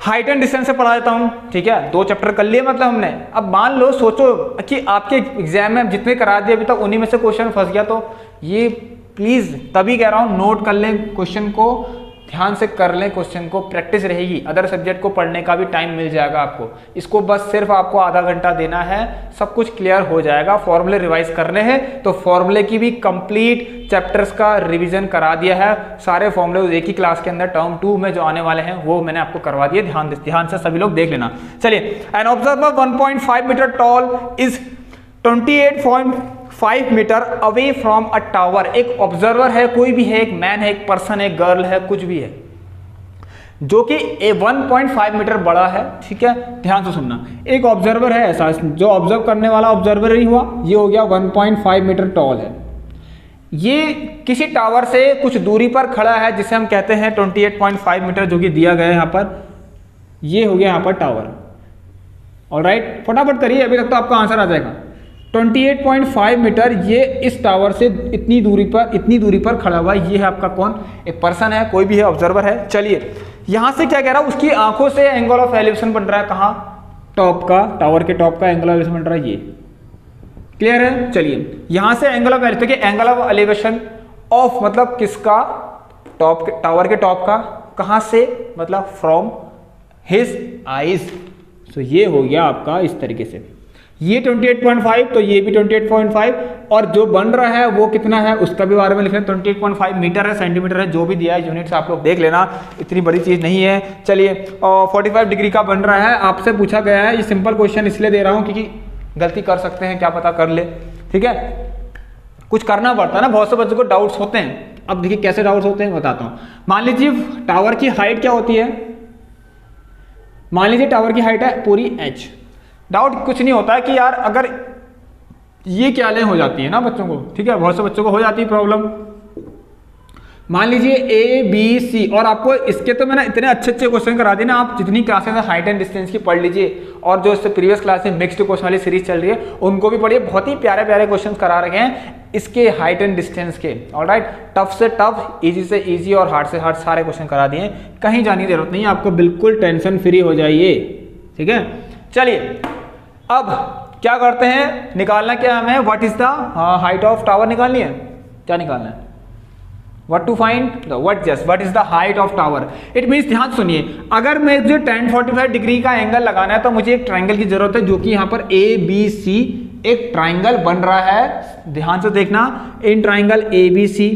हाइट एंड डिस्टेंस से पढ़ा देता हूं, ठीक है। 2 चैप्टर कर लिए मतलब हमने। अब मान लो, सोचो कि आपके एग्जाम में जितने करा दिए अभी तक उन्हीं में से क्वेश्चन फंस गया, तो ये प्लीज तभी कह रहा हूं नोट कर लें क्वेश्चन को, ध्यान से कर लें क्वेश्चन को, प्रैक्टिस रहेगी। अदर सब्जेक्ट को पढ़ने का भी टाइम मिल जाएगा आपको। इसको बस सिर्फ आपको आधा घंटा देना है, सब कुछ क्लियर हो जाएगा। फॉर्मूले रिवाइज करने हैं तो फॉर्मूले की भी कंप्लीट चैप्टर्स का रिवीजन करा दिया है। सारे फॉर्मूले एक ही क्लास के अंदर टर्म 2 में जो आने वाले हैं वो मैंने आपको करवा दिए। ध्यान से सभी लोग देख लेना। चलिए, an observer 1.5 metre tall is 28.5 metre away from a tower. एक ऑब्जर्वर है, कोई भी है, एक मैन है, एक पर्सन है, गर्ल है, कुछ भी है। जो कि 1.5 मीटर बड़ा है। ठीक है, ध्यान से सुनना। एक ऑब्जर्वर है ऐसा, जो ऑब्जर्व करने वाला ऑब्जर्वर ही हुआ, ये हो गया 1.5 मीटर टॉल है। ये किसी टावर से कुछ दूरी पर खड़ा है, जिसे हम कहते हैं 28.5 मीटर, जो कि दिया गया है यहाँ पर। ये हो गया यहाँ पर टावर। ऑलराइट, फटाफट करिए, अभी तक तो आपका आंसर आ जाएगा। 28.5 मीटर ये इस टावर से इतनी दूरी पर खड़ा हुआ है। ये है आपका कौन? एक पर्सन है, कोई भी है, ऑब्जर्वर है। चलिए, यहां से क्या कह रहा है, उसकी आंखों से एंगल ऑफ एलिवेशन बन रहा है। कहां? टॉप का, टावर के टॉप का एंगल ऑफ एलिवेशन बन रहा है। ये क्लियर है? चलिए, यहां से angle of elevation, angle of elevation of मतलब किसका? टॉप, टावर के टॉप का। कहां से? मतलब फ्रॉम हिज आईज। तो ये हो गया आपका इस तरीके से। ये 28.5, तो ये भी 28.5, और जो बन रहा है वो कितना है उसका भी बारे में लिख रहे हैं। 28.5 मीटर है, सेंटीमीटर है, जो भी दिया है यूनिट्स आप लोग देख लेना, इतनी बड़ी चीज नहीं है। चलिए, 45 डिग्री का बन रहा है, आपसे पूछा गया है। ये सिंपल क्वेश्चन इसलिए दे रहा हूँ क्योंकि गलती कर सकते हैं, क्या पता कर ले। ठीक है, कुछ करना पड़ता है ना, बहुत से बच्चों को डाउट्स होते हैं। अब देखिए कैसे डाउट्स होते हैं, बताता हूँ। मान लीजिए टावर की हाइट क्या होती है, मान लीजिए टावर की हाइट है पूरी h। डाउट कुछ नहीं होता है कि यार अगर ये क्या ले हो जाती है ना बच्चों को, ठीक है, बहुत से बच्चों को हो जाती है प्रॉब्लम। मान लीजिए A B C, और आपको इसके तो मैंने इतने अच्छे क्वेश्चन करा दिए ना, आप जितनी क्लासेस है हाइट एंड डिस्टेंस की पढ़ लीजिए, और जो इससे प्रीवियस क्लास में मिक्स्ड क्वेश्चन वाली सीरीज चल रही है उनको भी पढ़िए। बहुत ही प्यारे प्यारे क्वेश्चन करा रखे हैं इसके हाइट एंड डिस्टेंस के। ऑलराइट, टफ से टफ, इजी से इजी और हार्ड से हार्ड सारे क्वेश्चन करा दिए। कहीं जाने की जरूरत नहीं है आपको, बिल्कुल टेंशन फ्री हो जाइए। ठीक है, चलिए अब क्या करते हैं, निकालना क्या हमें? What is the height of tower निकालनी है। क्या निकालना है? What to find? What is the height of tower? It means, ध्यान सुनिए, अगर मैं जो 1045 डिग्री का एंगल लगाना है तो मुझे एक ट्राइंगल की जरूरत है, जो कि यहाँ पर ABC एक ट्राइंगल बन रहा है। ध्यान से देखना, इन ट्राइंगल ABC।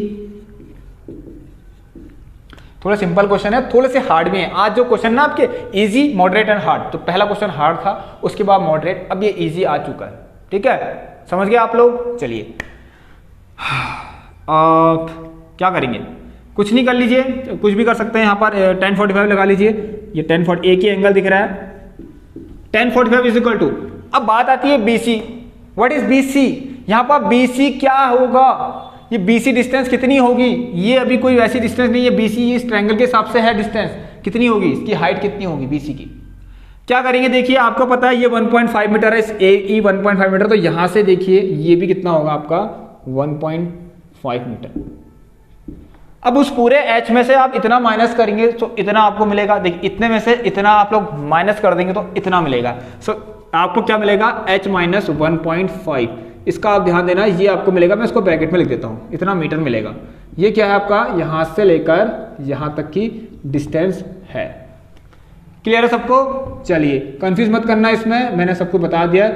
थोड़ा सिंपल क्वेश्चन है, थोड़े से हार्ड भी है। आज जो क्वेश्चन ना आपके इजी, मॉडरेट एंड हार्ड, तो पहला क्वेश्चन हार्ड था, उसके बाद मॉडरेट, अब ये इजी आ चुका है। ठीक है, समझ गए आप लोग? चलिए क्या करेंगे, कुछ नहीं, कर लीजिए, कुछ भी कर सकते हैं। यहाँ पर 1045 लगा लीजिए, ये 1040 एक ही एंगल दिख रहा है। 1045 इज इक्वल टू, अब बात आती है BC। What is BC? यहाँ पर BC क्या होगा, ये BC डिस्टेंस कितनी होगी? ये अभी कोई वैसी डिस्टेंस नहीं है, BC इस ट्रायंगल के हिसाब से है डिस्टेंस। कितनी होगी इसकी हाइट, कितनी होगी BC की? क्या करेंगे, देखिए आपको पता है ये 1.5 मीटर है, इस AE 1.5 मीटर, तो यहाँ से देखिए ये भी कितना होगा आपका 1.5 मीटर। अब उस पूरे h में से आप इतना माइनस करेंगे तो इतना आपको मिलेगा। देखिए इतने में से इतना आप लोग माइनस कर देंगे तो इतना मिलेगा। सो आपको क्या मिलेगा, h माइनस 1.5। इसका आप ध्यान देना, ये आपको मिलेगा, मैं इसको ब्रैकेट में लिख देता हूँ, इतना मीटर मिलेगा। ये क्या है आपका, यहाँ से लेकर यहाँ तक की डिस्टेंस है। क्लियर है सबको? चलिए, कंफ्यूज मत करना इसमें, मैंने सबको बता दिया।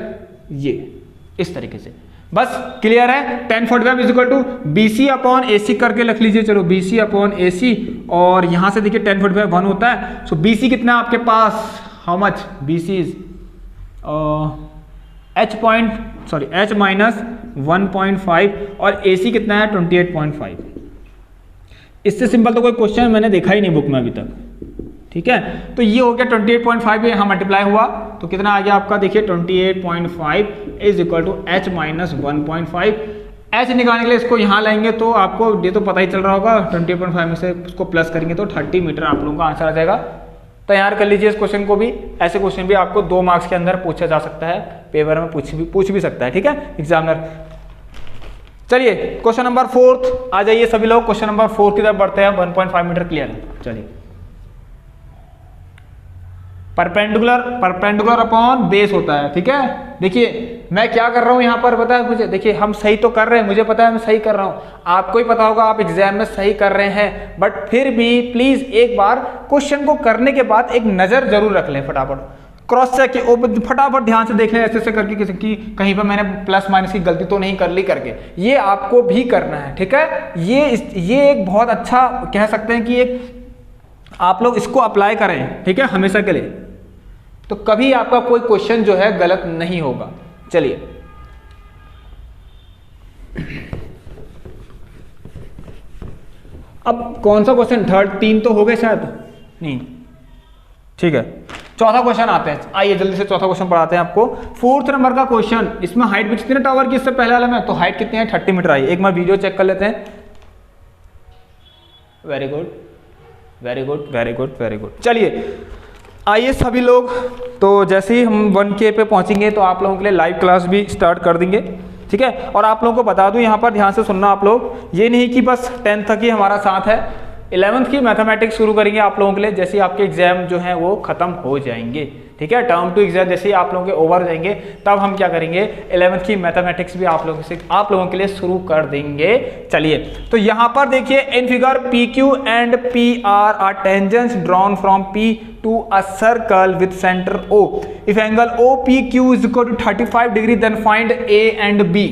ये इस तरीके से बस क्लियर है। 1045 is equal to BC upon AC करके रख लीजिए। चलो BC अपॉन AC, और यहां से देखिए 1045 1 होता है। सो BC कितना है आपके पास, how much? BC is H minus 1.5, और AC कितना है 28.5। इससे सिंपल तो कोई क्वेश्चन मैंने देखा ही नहीं बुक में अभी तक। ठीक है, तो ये हो गया 28.5, यहाँ मल्टीप्लाई हुआ तो कितना आ गया आपका, देखिए 28.5 is equal to H minus 1.5। H निकालने के लिए इसको यहाँ लाएंगे तो आपको ये तो पता ही चल रहा होगा, 28.5 में से उसको प्लस करेंगे तो 30 मीटर आप लोगों का आंसर आ जाएगा। तैयार कर लीजिए इस क्वेश्चन को भी। ऐसे क्वेश्चन भी आपको 2 मार्क्स के अंदर पूछा जा सकता है, पेपर में पूछ भी सकता है। ठीक है, एग्जामिनर। चलिए क्वेश्चन नंबर 4 आ जाइए सभी लोग, क्वेश्चन नंबर 4 की तरफ बढ़ते हैं। 1.5 मीटर क्लियर है। चलिए, परपेंडिकुलर अपॉन बेस होता है। ठीक है, देखिए मैं क्या कर रहा हूं यहाँ पर, पता है मुझे, देखिए हम सही तो कर रहे हैं, मुझे पता है मैं सही कर रहा हूं, आपको ही पता होगा आप एग्जाम में सही कर रहे हैं, बट फिर भी प्लीज एक बार क्वेश्चन को करने के बाद एक नजर जरूर रख लें, फटाफट क्रॉस चेक, फटाफट ध्यान से देख लें ऐसे करके किसी की कहीं पर मैंने प्लस माइनस की गलती तो नहीं कर ली करके। ये आपको भी करना है। ठीक है, ये एक बहुत अच्छा कह सकते हैं कि एक आप लोग इसको अप्लाई करें, ठीक है, हमेशा के लिए, तो कभी आपका कोई क्वेश्चन जो है गलत नहीं होगा। चलिए, अब कौन सा क्वेश्चन, 3 तो हो गए शायद, नहीं, ठीक है। चौथा क्वेश्चन आते हैं, आइए जल्दी से चौथा क्वेश्चन पढ़ाते हैं आपको। 4th नंबर का क्वेश्चन, इसमें हाइट भी कितनी है टावर की, इससे पहले वाले में तो हाइट कितनी है 30 मीटर आई। एक बार वीडियो चेक कर लेते हैं। Very good very good very good very good. चलिए आइए सभी लोग, तो जैसे ही हम 1K पे पहुंचेंगे तो आप लोगों के लिए लाइव क्लास भी स्टार्ट कर देंगे, ठीक है। और आप लोगों को बता दूं, यहाँ पर ध्यान से सुनना आप लोग, ये नहीं कि बस 10th तक ही हमारा साथ है, 11th की मैथमेटिक्स शुरू करेंगे आप लोगों के लिए जैसे आपके एग्जाम जो हैं वो खत्म हो जाएंगे, ठीक है। टर्म टू एग्जाम जैसे ही आप लोगों के ओवर जाएंगे तब हम क्या करेंगे, 11th की मैथमेटिक्स भी आप लोगों के लिए शुरू कर देंगे। चलिए तो यहाँ पर देखिए, in figure PQ and PR are tangents drawn from P to a circle with center O. If angle OPQ is equal to 35 degree, then find A and B.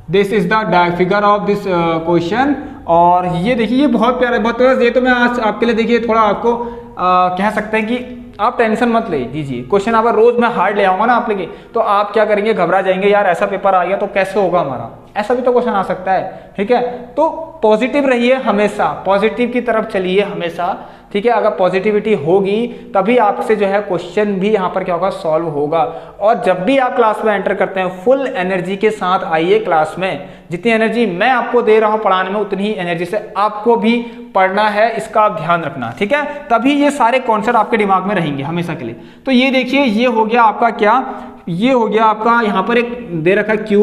This is the figure of this question। और ये देखिए, ये बहुत प्यारा, बहुत प्यारा। ये तो मैं आज आपके लिए देखिए थोड़ा आपको कह सकते हैं कि आप टेंशन मत ले दीजिए। क्वेश्चन अगर रोज मैं हार्ड ले आऊंगा ना आप लेके, तो आप क्या करेंगे, घबरा जाएंगे, यार ऐसा पेपर आ गया तो कैसे होगा हमारा, ऐसा भी तो क्वेश्चन आ सकता है, ठीक है। तो पॉजिटिव रहिए हमेशा, पॉजिटिव की तरफ चलिए हमेशा, ठीक है। अगर पॉजिटिविटी होगी तभी आपसे जो है क्वेश्चन भी यहाँ पर क्या होगा, सॉल्व होगा। और जब भी आप क्लास में एंटर करते हैं फुल एनर्जी के साथ आइए क्लास में। जितनी एनर्जी मैं आपको दे रहा हूँ पढ़ाने में, उतनी ही एनर्जी से आपको भी पढ़ना है, इसका आप ध्यान रखना, ठीक है। तभी ये सारे कॉन्सेप्ट आपके दिमाग में रहेंगे हमेशा के लिए। तो ये देखिए, ये हो गया आपका क्या, ये हो गया आपका, यहाँ पर एक दे रखा है Q।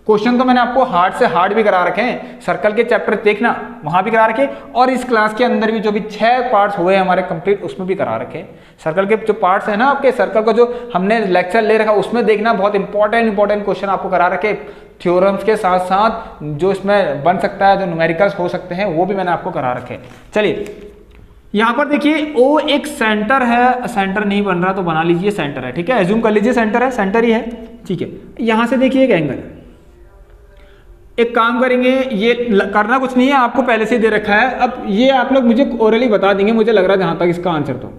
क्वेश्चन तो मैंने आपको हार्ड से हार्ड भी करा रखे हैं, सर्कल के चैप्टर देखना वहां भी करा रखे, और इस क्लास के अंदर भी जो भी 6 पार्ट्स हुए हैं हमारे कंप्लीट, उसमें भी करा रखे। सर्कल के जो पार्ट्स है ना आपके, सर्कल का जो हमने लेक्चर ले रखा उसमें देखना, बहुत इंपॉर्टेंट क्वेश्चन आपको करा रखे, थ्योरम्स के साथ साथ जो इसमें बन सकता है, जो न्यूमेरिकल्स हो सकते हैं, वो भी मैंने आपको करा रखे। चलिए यहाँ पर देखिए, O एक सेंटर है, सेंटर नहीं बन रहा तो बना लीजिए सेंटर है, ठीक है। एज्यूम कर लीजिए सेंटर है, सेंटर ही है, ठीक है। यहाँ से देखिए एक एंगल, एक काम करेंगे, ये करना कुछ नहीं है, आपको पहले से दे रखा है। अब ये आप लोग मुझे ओरली बता देंगे, मुझे लग रहा है जहां तक इसका आंसर, तो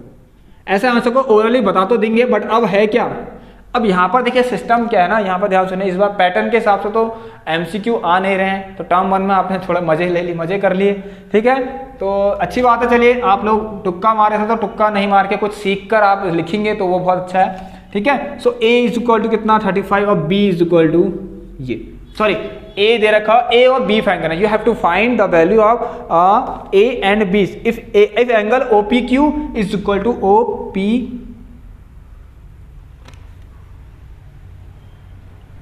ऐसे आंसर को ओरली बता तो देंगे, बट अब है क्या, अब यहाँ पर देखिए सिस्टम क्या है ना, यहाँ पर ध्यान सुनिए। इस बार पैटर्न के हिसाब से तो MCQ आ नहीं रहे हैं, तो टर्म 1 में आपने थोड़ा मजे ले लिए, मजे कर लिए, ठीक है। तो अच्छी बात है। चलिए आप लोग तुक्का मारे थे तो तुक्का नहीं मार के कुछ सीख कर आप लिखेंगे तो वो बहुत अच्छा है, ठीक है। So A is equal to कितना 35 और B इज इक्वल टू ये, सॉरी A दे रखा, A और B फाइंड करना। You have to find the value of A and B if angle OPQ is equal to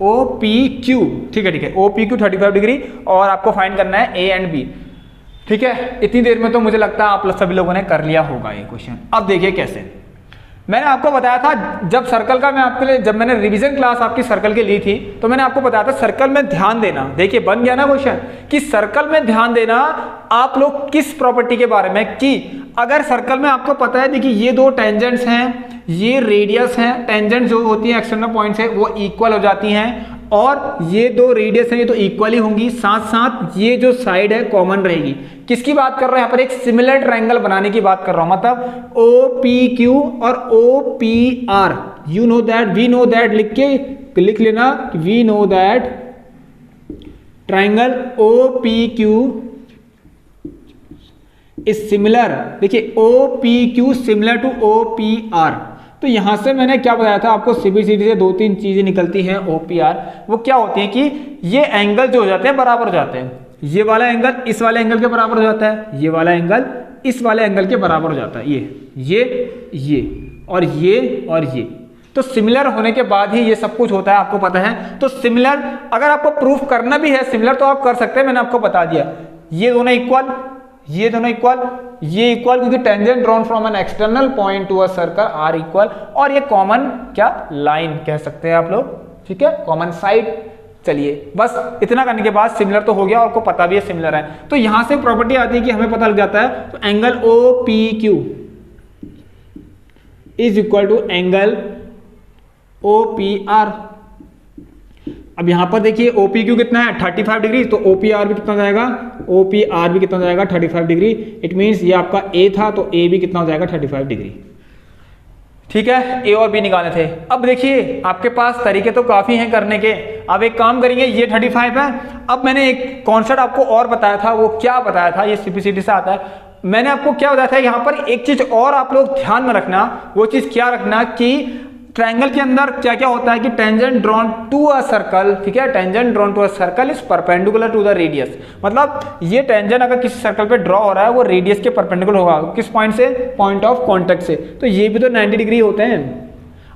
OPQ, ठीक है, ठीक है। OPQ 35 डिग्री और आपको फाइंड करना है A एंड B, ठीक है। इतनी देर में तो मुझे लगता है आप सभी लोगों ने कर लिया होगा ये क्वेश्चन। अब देखिए कैसे, मैंने आपको बताया था जब सर्कल का मैं आपके लिए, जब मैंने रिवीजन क्लास आपकी सर्कल की ली थी, तो मैंने आपको बताया था सर्कल में ध्यान देना। देखिए बन गया ना क्वेश्चन कि सर्कल में ध्यान देना आप लोग किस प्रॉपर्टी के बारे में, कि अगर सर्कल में आपको पता है, देखिए ये 2 टेंजेंट्स हैं, ये रेडियस हैं, टेंजेंट जो होती है एक्सटर्नल पॉइंट से वो इक्वल हो जाती हैं, और ये 2 रेडियस हैं, ये तो इक्वल ही होंगी, साथ साथ ये जो साइड है कॉमन रहेगी। किसकी बात कर रहे हैं यहाँ पर, एक सिमिलर ट्रायंगल बनाने की बात कर रहा हूं, मतलब OPQ और OPR, you know that, we know that, लिख लेना, we know that triangle OPQ is similar, देखिए OPQ सिमिलर टू OPR। तो यहां से मैंने क्या बताया था आपको, CBCD से 2-3 चीजें निकलती हैं OPR, वो क्या होती है कि ये एंगल जो हो जाते हैं बराबर हो जाते हैं, ये वाला एंगल इस वाले एंगल के बराबर हो जाता है, ये वाला एंगल इस वाले एंगल के बराबर हो जाता है, ये और ये। तो सिमिलर होने के बाद ही ये सब कुछ होता है, आपको पता है। तो सिमिलर अगर आपको प्रूफ करना भी है सिमिलर तो आप कर सकते हैं, मैंने आपको बता दिया। ये दोनों इक्वल, ये दोनों इक्वल, ये इक्वल, क्योंकि tangent drawn from an external point to a circle are equal, और ये कॉमन क्या लाइन कह सकते हैं आप लोग, ठीक है, कॉमन साइड। चलिए बस इतना करने के बाद सिमिलर तो हो गया, और आपको पता भी है सिमिलर है। तो यहां से प्रॉपर्टी आती है कि हमें पता लग जाता है, तो angle OPQ is equal to angle OPR। अब यहां पर देखिए OPQ कितना है 35 डिग्री, तो OPR भी कितना जाएगा, OPR भी कितना जाएगा 35 डिग्री। इट मीन्स ये आपका A था, तो A भी कितना हो जाएगा 35 डिग्री, ठीक है, ए और बी निकालने थे। अब देखिए आपके पास तरीके तो काफ़ी हैं करने के। अब एक काम करेंगे, ये 35 है। अब मैंने एक कॉन्सेप्ट आपको और बताया था, वो क्या बताया था, ये सीपीसीटी से आता है। मैंने आपको क्या बताया था, यहाँ पर एक चीज और आप लोग ध्यान में रखना। वो चीज क्या रखना कि ट्रायंगल के अंदर क्या क्या होता है कि tangent drawn to a circle, ठीक है, tangent drawn to a circle is perpendicular to the radius. मतलब ये टेंजेंट अगर किसी सर्कल पे ड्रॉ हो रहा है वो रेडियस के परपेंडिकुलर होगा। किस पॉइंट से? पॉइंट ऑफ कांटेक्ट से। तो ये भी तो 90 डिग्री होते हैं।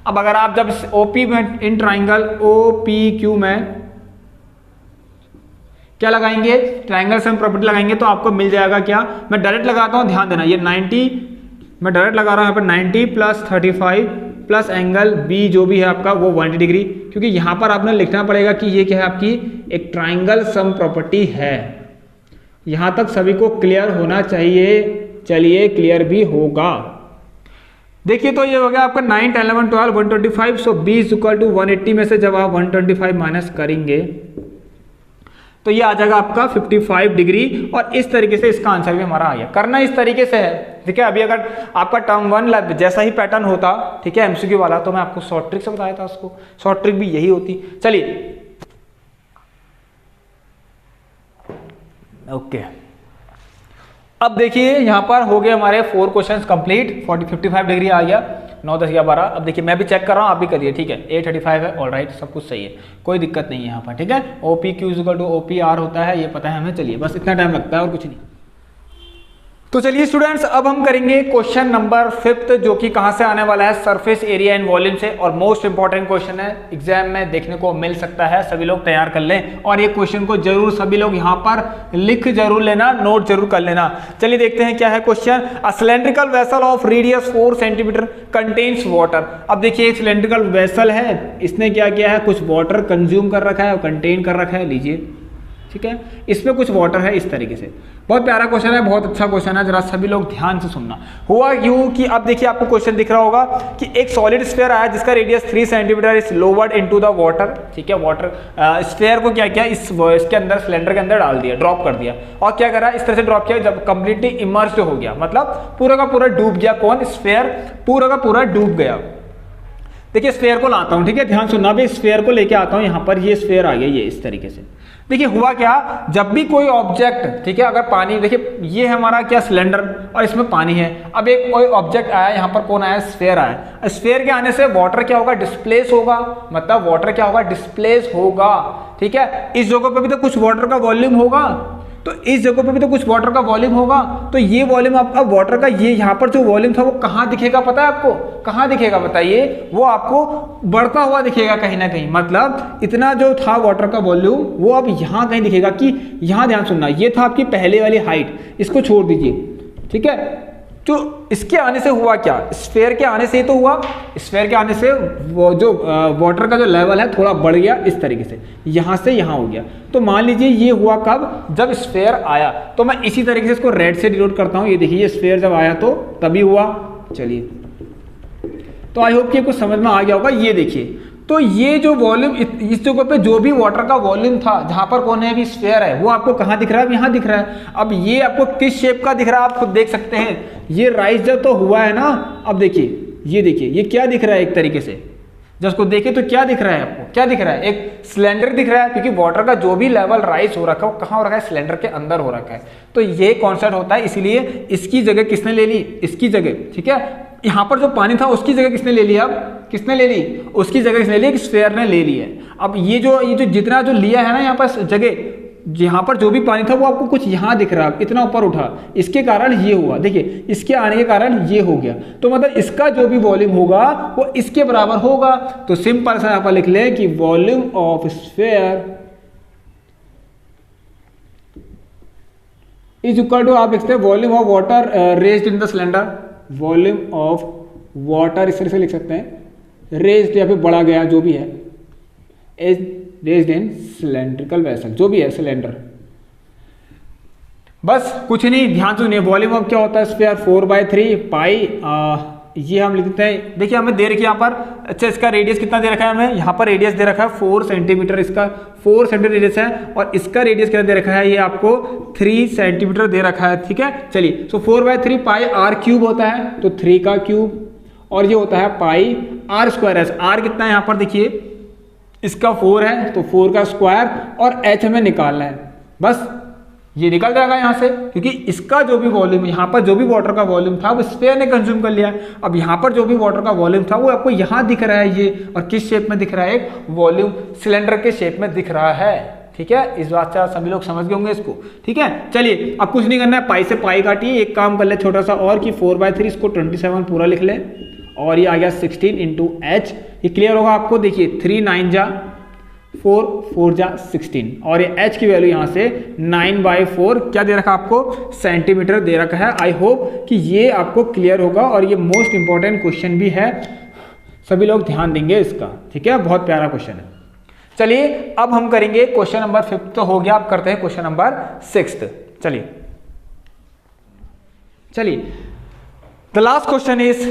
अब अगर आप जब ओपी में इन ट्राइंगल OPQ में क्या लगाएंगे, ट्रायंगल सम प्रॉपर्टी लगाएंगे तो आपको मिल जाएगा क्या, मैं डायरेक्ट लगाता हूं, ध्यान देना, ये 90 मैं डायरेक्ट लगा रहा हूं यहाँ पर 90 प्लस 35 प्लस एंगल बी जो भी है आपका वो 180 डिग्री, क्योंकि यहाँ पर आपने लिखना पड़ेगा कि ये क्या है आपकी एक ट्रायंगल सम प्रॉपर्टी है। यहाँ तक सभी को क्लियर होना चाहिए। चलिए क्लियर भी होगा। देखिए तो ये हो गया आपका 9, 10, 11, 12, 125। So b is equal to 180 में से जब आप 125 माइनस करेंगे तो ये आ जाएगा आपका 55 डिग्री। और इस तरीके से इसका आंसर भी हमारा आ गया। करना इस तरीके से है, ठीक है। अभी अगर आपका टर्म 1 जैसा ही पैटर्न होता, ठीक है, MCQ वाला, तो मैं आपको शॉर्ट ट्रिक से बताया था उसको। शॉर्ट ट्रिक भी यही होती। चलिए ओके, अब देखिए यहाँ पर हो गए हमारे 4 क्वेश्चंस कंप्लीट। 55 डिग्री आ गया, 9, 10, 11, 12। अब देखिए मैं भी चेक कर रहा हूँ, आप भी करिए, ठीक है। A35 है, ऑलराइट, सब कुछ सही है, कोई दिक्कत नहीं है यहाँ पर, ठीक है। OPQ इक्वल टू OPR होता है, ये पता है हमें। चलिए बस इतना टाइम लगता है और कुछ नहीं। तो चलिए स्टूडेंट्स, अब हम करेंगे क्वेश्चन नंबर 5, जो कि कहाँ से आने वाला है, सरफेस एरिया एंड वॉल्यूम से। और मोस्ट इंपॉर्टेंट क्वेश्चन है, एग्जाम में देखने को मिल सकता है, सभी लोग तैयार कर लें। और ये क्वेश्चन को जरूर सभी लोग यहाँ पर लिख जरूर लेना, नोट जरूर कर लेना। चलिए देखते हैं क्या है question. A cylindrical vessel of radius 4 centimetre contains water. अब देखिए एक सिलेंड्रिकल वेसल है, इसने क्या किया है, कुछ वाटर कंज्यूम कर रखा है और कंटेन कर रखा है, लीजिए, ठीक है। इसमें कुछ वाटर है इस तरीके से। बहुत प्यारा क्वेश्चन है, बहुत अच्छा क्वेश्चन है, जरा सभी लोग ध्यान से सुनना। हुआ यूं कि अब देखिए आपको क्वेश्चन दिख रहा होगा कि एक सॉलिड स्फीयर आया जिसका radius 3 centimetre is lowered into the water, ठीक है। वाटर स्फीयर को क्या किया, इसके अंदर, सिलेंडर के अंदर डाल दिया, ड्रॉप कर दिया। और क्या करा, इस तरह से ड्रॉप किया जब कंप्लीटली इमर्स्ड हो गया, मतलब पूरा का पूरा डूब गया। कौन? स्फीयर पूरा का पूरा डूब गया। देखिए स्फीयर को लाता हूं, ठीक है, ध्यान सुनना। अभी स्फीयर को लेके आता हूं, यहाँ पर ये स्फीयर आ गया, ये इस तरीके से। देखिए हुआ क्या, जब भी कोई ऑब्जेक्ट, ठीक है, अगर पानी, देखिए ये है हमारा क्या, सिलेंडर, और इसमें पानी है। अब एक कोई ऑब्जेक्ट आया, यहाँ पर कौन आया, स्फीयर आया। स्फीयर के आने से वाटर क्या होगा, डिस्प्लेस होगा, मतलब वाटर क्या होगा, डिस्प्लेस होगा, ठीक है। इस जगह पर भी तो कुछ वाटर का वॉल्यूम होगा, तो इस जगह पे भी तो कुछ वाटर का वॉल्यूम होगा। तो ये वॉल्यूम आपका वाटर का, ये यहाँ पर जो वॉल्यूम था वो कहाँ दिखेगा पता है आपको, कहाँ दिखेगा बताइए, वो आपको बढ़ता हुआ दिखेगा कहीं ना कहीं। मतलब इतना जो था वाटर का वॉल्यूम वो अब यहाँ कहीं दिखेगा। कि यहाँ ध्यान सुनना, ये था आपकी पहले वाली हाइट, इसको छोड़ दीजिए, ठीक है। तो इसके आने से हुआ क्या, स्फीयर के आने से ही तो हुआ, स्फीयर के आने से वो जो वाटर का जो लेवल है थोड़ा बढ़ गया इस तरीके से, यहाँ से यहाँ हो गया। तो मान लीजिए ये हुआ कब, जब स्फीयर आया। तो मैं इसी तरीके से इसको रेड से डिनोट करता हूँ। ये देखिए ये स्फीयर जब आया तो तभी हुआ। चलिए, तो आई होप कि कुछ समझ में आ गया होगा। ये देखिए, तो ये जो वॉल्यूम, इस जगह पे जो भी वाटर का वॉल्यूम था, जहां पर कौन है अभी, स्फीयर है, वो आपको कहाँ दिख रहा है, यहाँ दिख रहा है। अब ये आपको किस शेप का दिख रहा है, आप खुद देख सकते हैं। ये राइज जब तो हुआ है ना, अब देखिए, ये देखिए ये क्या दिख रहा है, एक तरीके से जब उसको देखे तो क्या दिख रहा है आपको, क्या दिख रहा है, एक सिलेंडर दिख रहा है। क्योंकि वाटर का जो भी लेवल राइज हो रखा है वो कहाँ हो रखा है, सिलेंडर के अंदर हो रखा है। तो ये कॉन्सेप्ट होता है, इसीलिए इसकी जगह किसने ले ली, इसकी जगह, ठीक है। यहाँ पर जो पानी था उसकी जगह किसने ले लिया, अब किसने ले ली, उसकी जगह किसने ले ली, स्फीयर ने ले ली है। अब ये जो जितना जो लिया है ना यहाँ पर जगह, यहाँ पर जो भी पानी था वो आपको कुछ यहाँ दिख रहा है, इतना ऊपर उठा, इसके कारण ये हुआ। देखिए इसके आने के कारण ये हो गया। तो मतलब इसका जो भी वॉल्यूम होगा वो इसके बराबर होगा। तो सिंपल सा यहाँ पर लिख ले कि volume of sphere is equal to, आप लिखते हैं volume of water raised in the cylinder, volume of water इस तरह से लिख सकते हैं, रेज्ड या फिर बढ़ा गया जो भी है, is raised in cylindrical vessel, जो भी है सिलेंडर। बस कुछ नहीं, ध्यान सुनिए। वॉल्यूम ऑफ क्या होता है, स्फीयर 4/3 पाई, ये हम लिखते हैं। देखिए हमें दे रखी यहाँ पर, अच्छा इसका रेडियस कितना दे रखा है हमें, यहाँ पर रेडियस दे रखा है 4 सेंटीमीटर, इसका 4 सेंटीमीटर रेडियस है। और इसका रेडियस कितना दे रखा है, ये आपको 3 सेंटीमीटर दे रखा है, ठीक है। चलिए, सो 4/3 पाई r क्यूब होता है, तो 3 का क्यूब, और ये होता है पाई आर स्क्वायर एच। आर कितना है यहाँ पर देखिए, इसका 4 है तो 4 का स्क्वायर, और एच हमें निकालना है, बस ये निकल जाएगा यहाँ से, क्योंकि इसका जो भी वॉल्यूम, यहाँ पर जो भी वाटर का वॉल्यूम था वो स्फीयर ने कंज्यूम कर लिया। अब यहाँ पर जो भी वाटर का वॉल्यूम था वो आपको यहाँ दिख रहा है ये, और किस शेप में दिख रहा है, एक वॉल्यूम सिलेंडर के शेप में दिख रहा है। ठीक है, इस बात से आप सभी लोग समझ गए होंगे इसको। ठीक है, चलिए अब कुछ नहीं करना है, पाई से पाई काटिए। एक काम कर ले छोटा सा और, कि 4/3 इसको 27 पूरा लिख ले, और ये आ गया 16 इंटू एच। ये क्लियर होगा आपको, देखिए 3 9 जा 4, 4 जा 16, और ये h की वैल्यू यहाँ से 9/4 क्या दे रखा आपको, सेंटीमीटर दे रखा है। आई होप कि ये आपको क्लियर होगा, और ये मोस्ट इंपॉर्टेंट क्वेश्चन भी है, सभी लोग ध्यान देंगे इसका। ठीक है, बहुत प्यारा क्वेश्चन है। चलिए अब हम करेंगे क्वेश्चन नंबर 5 तो हो गया, अब करते हैं क्वेश्चन नंबर 6। चलिए the last question is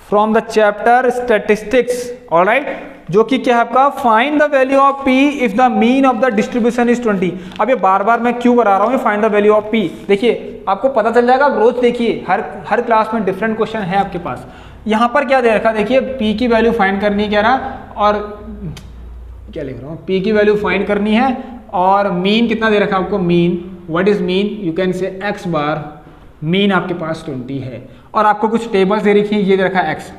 from the chapter statistics, alright, जो कि क्या है आपका, find the value of P if the mean of the distribution is 20। अब ये बार बार मैं क्यों करा रहा हूँ, find the value of P, देखिए आपको पता चल जाएगा, रोज देखिए हर क्लास में डिफरेंट क्वेश्चन है आपके पास। यहाँ पर क्या दे रखा, देखिए पी की वैल्यू फाइंड करनी कह रहा, और क्या लिख रहा हूँ, पी की वैल्यू फाइंड करनी है, और मीन कितना दे रखा आपको, mean, what is mean, you can say x bar, mean आपके पास 20 है, और आपको कुछ टेबल्स दे रखी है, ये दे रखा है एक्स,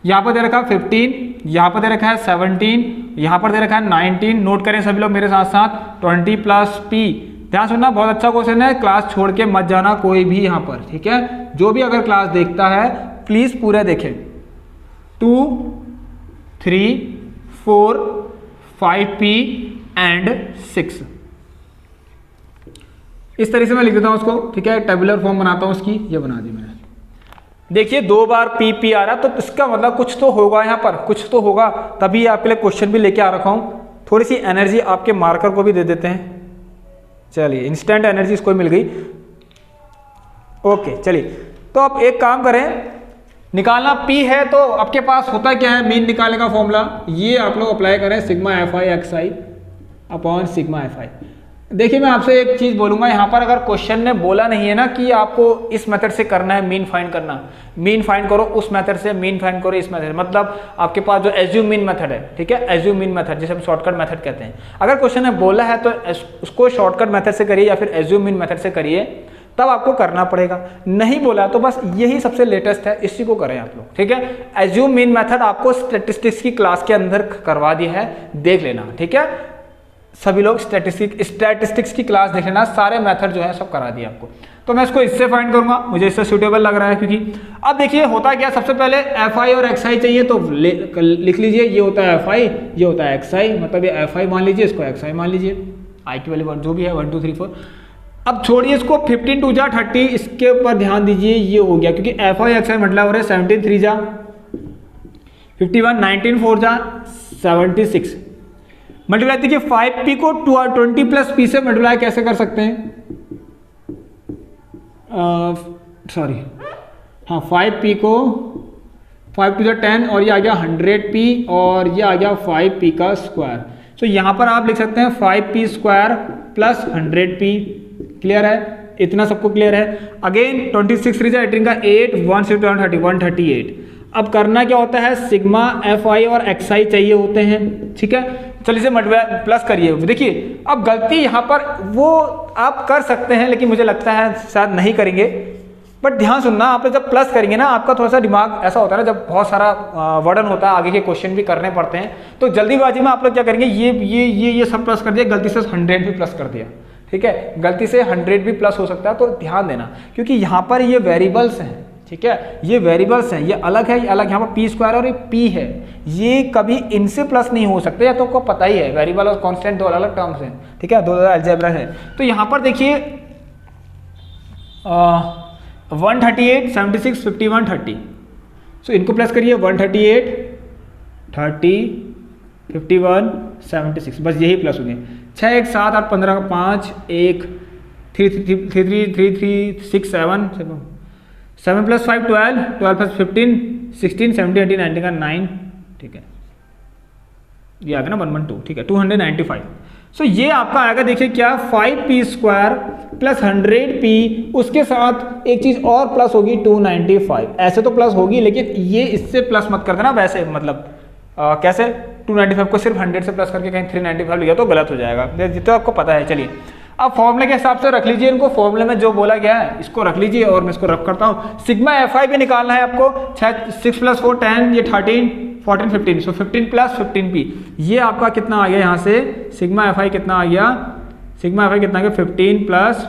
यहाँ पर दे रखा है 15, यहाँ पर दे रखा है 17, यहाँ पर दे रखा है 19। नोट करें सभी लोग मेरे साथ साथ, 20 प्लस पी। ध्यान सुनना, बहुत अच्छा क्वेश्चन है, क्लास छोड़ के मत जाना कोई भी यहाँ पर। ठीक है, जो भी अगर क्लास देखता है प्लीज पूरा देखें। 2 3 4 5p एंड 6, इस तरह से मैं लिख देता हूँ उसको। ठीक है, टेबुलर फॉर्म बनाता हूँ उसकी, ये बना दी मैंने। देखिए 2 बार पी आ रहा, तो इसका मतलब कुछ तो होगा यहाँ पर, कुछ तो होगा, तभी आपके लिए क्वेश्चन भी लेके आ रखा हूँ। थोड़ी सी एनर्जी आपके मार्कर को भी दे देते हैं। चलिए इंस्टेंट एनर्जी इसको मिल गई। ओके चलिए, तो अब एक काम करें, निकालना पी है तो आपके पास होता क्या है, मीन निकालने का फॉर्मूला, ये आप लोग अप्लाई करें, sigma F I x I upon sigma F I. देखिए मैं आपसे एक चीज बोलूंगा, यहाँ पर अगर क्वेश्चन ने बोला नहीं है ना कि आपको इस मेथड से करना है मीन फाइंड करना, मीन फाइंड करो उस मेथड से, मीन फाइंड करो इस मेथड, मतलब आपके पास जो एज्यूम मीन मेथड है, ठीक है, एज्यूम मीन मेथड जिसे हम शॉर्टकट मेथड कहते हैं, अगर क्वेश्चन ने बोला है तो उसको शॉर्टकट मेथड से करिए या फिर एज्यूम मीन मेथड से करिए, तब आपको करना पड़ेगा। नहीं बोला तो बस यही सबसे लेटेस्ट है, इसी को करें आप लोग। ठीक है, एज्यूम मीन मेथड आपको स्टैटिस्टिक्स की क्लास के अंदर करवा दिया है, देख लेना। ठीक है, सभी लोग स्टैटिस्टिक्स की क्लास देख लेना, सारे मेथड जो है सब करा दिए आपको। तो मैं इसको इससे फाइंड करूंगा, मुझे इससे सूटेबल लग रहा है, क्योंकि अब देखिए होता क्या, सबसे पहले एफ आई और एक्स आई चाहिए, तो लिख लीजिए, ये होता है एफ आई, ये होता है एक्स आई, मतलब ये एफ आई मान लीजिए, इसको एक्स आई मान लीजिए, आई की वैल्यू जो भी है 1 2 3 4। अब छोड़िए इसको, 15 2 जा 30, इसके ऊपर ध्यान दीजिए, ये हो गया, क्योंकि एफ आई एक्स आई मतलब हो रहा है 17 3 जा 51, 19 4 जा 76, मल्टीप्लाई देखिए 5p को 20 प्लस p से मल्टीप्लाई कैसे कर सकते हैं, सॉरी हाँ 5p को 5 टू द 10 और ये आ गया 100p और ये आ गया 5p का स्क्वायर। तो यहाँ पर आप लिख सकते हैं 5p square plus 100p। Clear है, इतना सबको क्लियर है। अगेन 26 3 18 का 8 1 से 30 138। अब करना क्या होता है, सिग्मा एफ आई और एक्स आई चाहिए होते हैं। ठीक है, चलिए इसे मल्टीप्लाई प्लस करिए। देखिए अब गलती यहाँ पर वो आप कर सकते हैं, लेकिन मुझे लगता है शायद नहीं करेंगे, बट ध्यान सुनना, आप जब प्लस करेंगे ना, आपका थोड़ा सा दिमाग ऐसा होता है ना, जब बहुत सारा वर्डन होता है, आगे के क्वेश्चन भी करने पड़ते हैं, तो जल्दीबाजी में आप लोग क्या करेंगे, ये सब प्लस कर दिया, गलती से 100 भी प्लस कर दिया। ठीक है, गलती से 100 भी प्लस हो सकता है, तो ध्यान देना, क्योंकि यहाँ पर ये वेरिएबल्स हैं। ठीक है, ये वेरिएबल्स हैं, ये अलग है, ये अलग, यहाँ पर पी स्क्वायर और ये पी है, ये कभी इनसे प्लस नहीं हो सकते, या तो आपको पता ही है, वेरिएबल और कांस्टेंट दो अलग टर्म्स हैं। ठीक है, दो अलजेब्रा है। तो यहाँ पर देखिए 138 76 51 30, सो इनको प्लस करिए, 138 30 51 76, बस यही प्लस हो गए। 6 1 7 8 15 5 1 3 3 3 3 3 6 7 7 प्लस 5 12 12 प्लस 15 16 17 18 19 का 9। ठीक है, ये आ गया ना 112। ठीक है, 295। सो ये आपका आएगा, देखिए क्या, 5p² प्लस 100p, उसके साथ एक चीज और प्लस होगी 295। ऐसे तो प्लस होगी, लेकिन ये इससे प्लस मत कर देना, वैसे मतलब कैसे 295 को सिर्फ 100 से प्लस करके कहीं 395 लिखा तो गलत हो जाएगा, जितना आपको पता है। चलिए अब फॉर्मूले के हिसाब से रख लीजिए इनको, फॉर्मूले में जो बोला गया है इसको रख लीजिए और मैं इसको रफ करता हूँ। सिग्मा FI भी निकालना है आपको, 6 + 4 10, ये 13 14 15, सो 15 + 15p, ये आपका कितना आ गया यहाँ से, सिग्मा FI कितना आ गया, सिग्मा FI कितना आ गया 15 +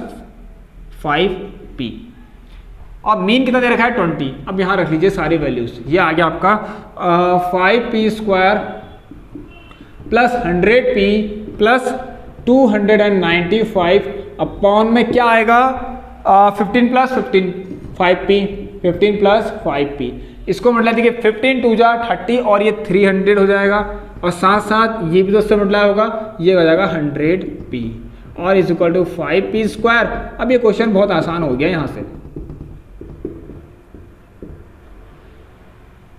5p, और मीन कितना दे रखा है 20। अब यहाँ रख लीजिए सारी वैल्यूज, ये आ गया आपका 5p² plus 100p plus 295 upon में क्या आएगा 15 + 15 5p, 15 + 5p, इसको मल्टीप्लाई देखिए 15 2 जा 30 और ये 300 हो जाएगा, और साथ साथ ये भी तो उससे मल्टीप्लाई होगा, ये हो जाएगा 100p और इज इक्वल टू 5p²। अब ये क्वेश्चन बहुत आसान हो गया, यहाँ से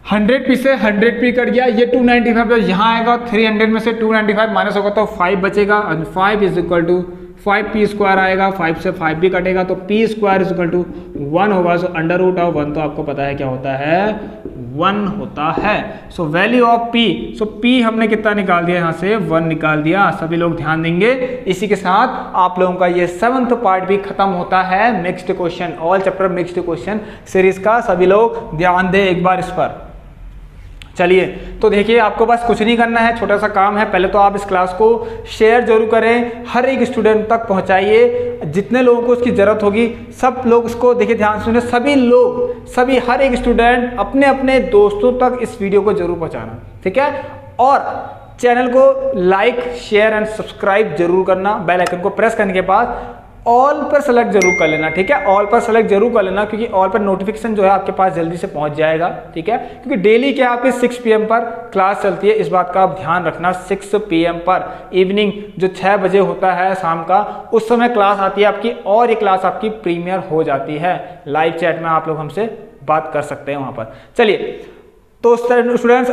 100p से 100p कट गया, ये 295 तो यहाँ आएगा, 300 में से 295 माइनस होगा तो 5 बचेगा, और 5 इज इक्वल टू 5p² आएगा, 5 से 5 भी कटेगा तो p² इज इक्वल टू 1 होगा। सो √1 तो आपको पता है क्या होता है, 1 होता है। So value of p, so p हमने कितना निकाल दिया, यहाँ से 1 निकाल दिया। सभी लोग ध्यान देंगे। इसी के साथ आप लोगों का ये 7th पार्ट भी खत्म होता है, mixed question, all chapter mixed question series का। सभी लोग ध्यान दें एक बार इस पर। चलिए तो देखिए, आपको बस कुछ नहीं करना है, छोटा सा काम है। पहले तो आप इस क्लास को शेयर जरूर करें, हर एक स्टूडेंट तक पहुंचाइए, जितने लोगों को इसकी ज़रूरत होगी सब लोग इसको देखिए, ध्यान सुने, सभी लोग, सभी हर एक स्टूडेंट अपने अपने दोस्तों तक इस वीडियो को जरूर पहुंचाना, ठीक है। और चैनल को लाइक शेयर एंड सब्सक्राइब जरूर करना, बेल आइकन को प्रेस करने के बाद ऑल पर सेलेक्ट जरूर कर लेना, ठीक है। ऑल पर सेलेक्ट जरूर कर लेना, क्योंकि ऑल पर नोटिफिकेशन जो है आपके पास जल्दी से पहुंच जाएगा, ठीक है। क्योंकि डेली क्या आपके 6 PM पर क्लास चलती है, इस बात का आप ध्यान रखना। 6 PM पर इवनिंग जो 6 बजे होता है शाम का, उस समय क्लास आती है आपकी, और ये क्लास आपकी प्रीमियर हो जाती है। लाइव चैट में आप लोग हमसे बात कर सकते हैं वहां पर। चलिए तो स्टूडेंट्स,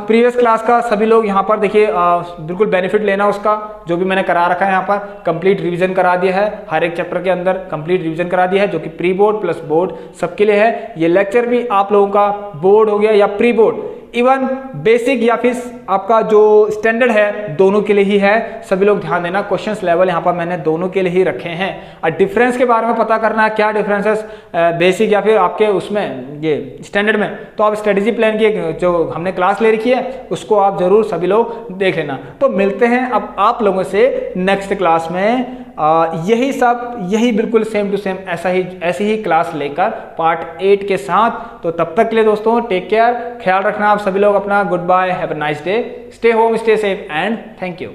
प्रीवियस क्लास का सभी लोग यहाँ पर देखिए बिल्कुल बेनिफिट लेना उसका, जो भी मैंने करा रखा है यहाँ पर, कंप्लीट रिवीजन करा दिया है, हर एक चैप्टर के अंदर कंप्लीट रिवीजन करा दिया है, जो कि प्री बोर्ड प्लस बोर्ड सबके लिए है। ये लेक्चर भी आप लोगों का बोर्ड हो गया या प्री बोर्ड, इवन बेसिक या फिर आपका जो स्टैंडर्ड है, दोनों के लिए ही है। सभी लोग ध्यान देना, क्वेश्चंस लेवल यहाँ पर मैंने दोनों के लिए ही रखे हैं। और डिफरेंस के बारे में पता करना है, क्या डिफरेंसेस बेसिक या फिर आपके उसमें ये स्टैंडर्ड में, तो आप स्ट्रेटेजी प्लान की जो हमने क्लास ले रखी है उसको आप जरूर सभी लोग देख लेना। तो मिलते हैं अब आप लोगों से नेक्स्ट क्लास में, यही बिल्कुल सेम टू सेम ऐसी ही क्लास लेकर पार्ट 8 के साथ। तो तब तक के लिए दोस्तों टेक केयर, ख्याल रखना आप सभी लोग अपना। Good bye, have a nice day, stay home, stay safe and thank you.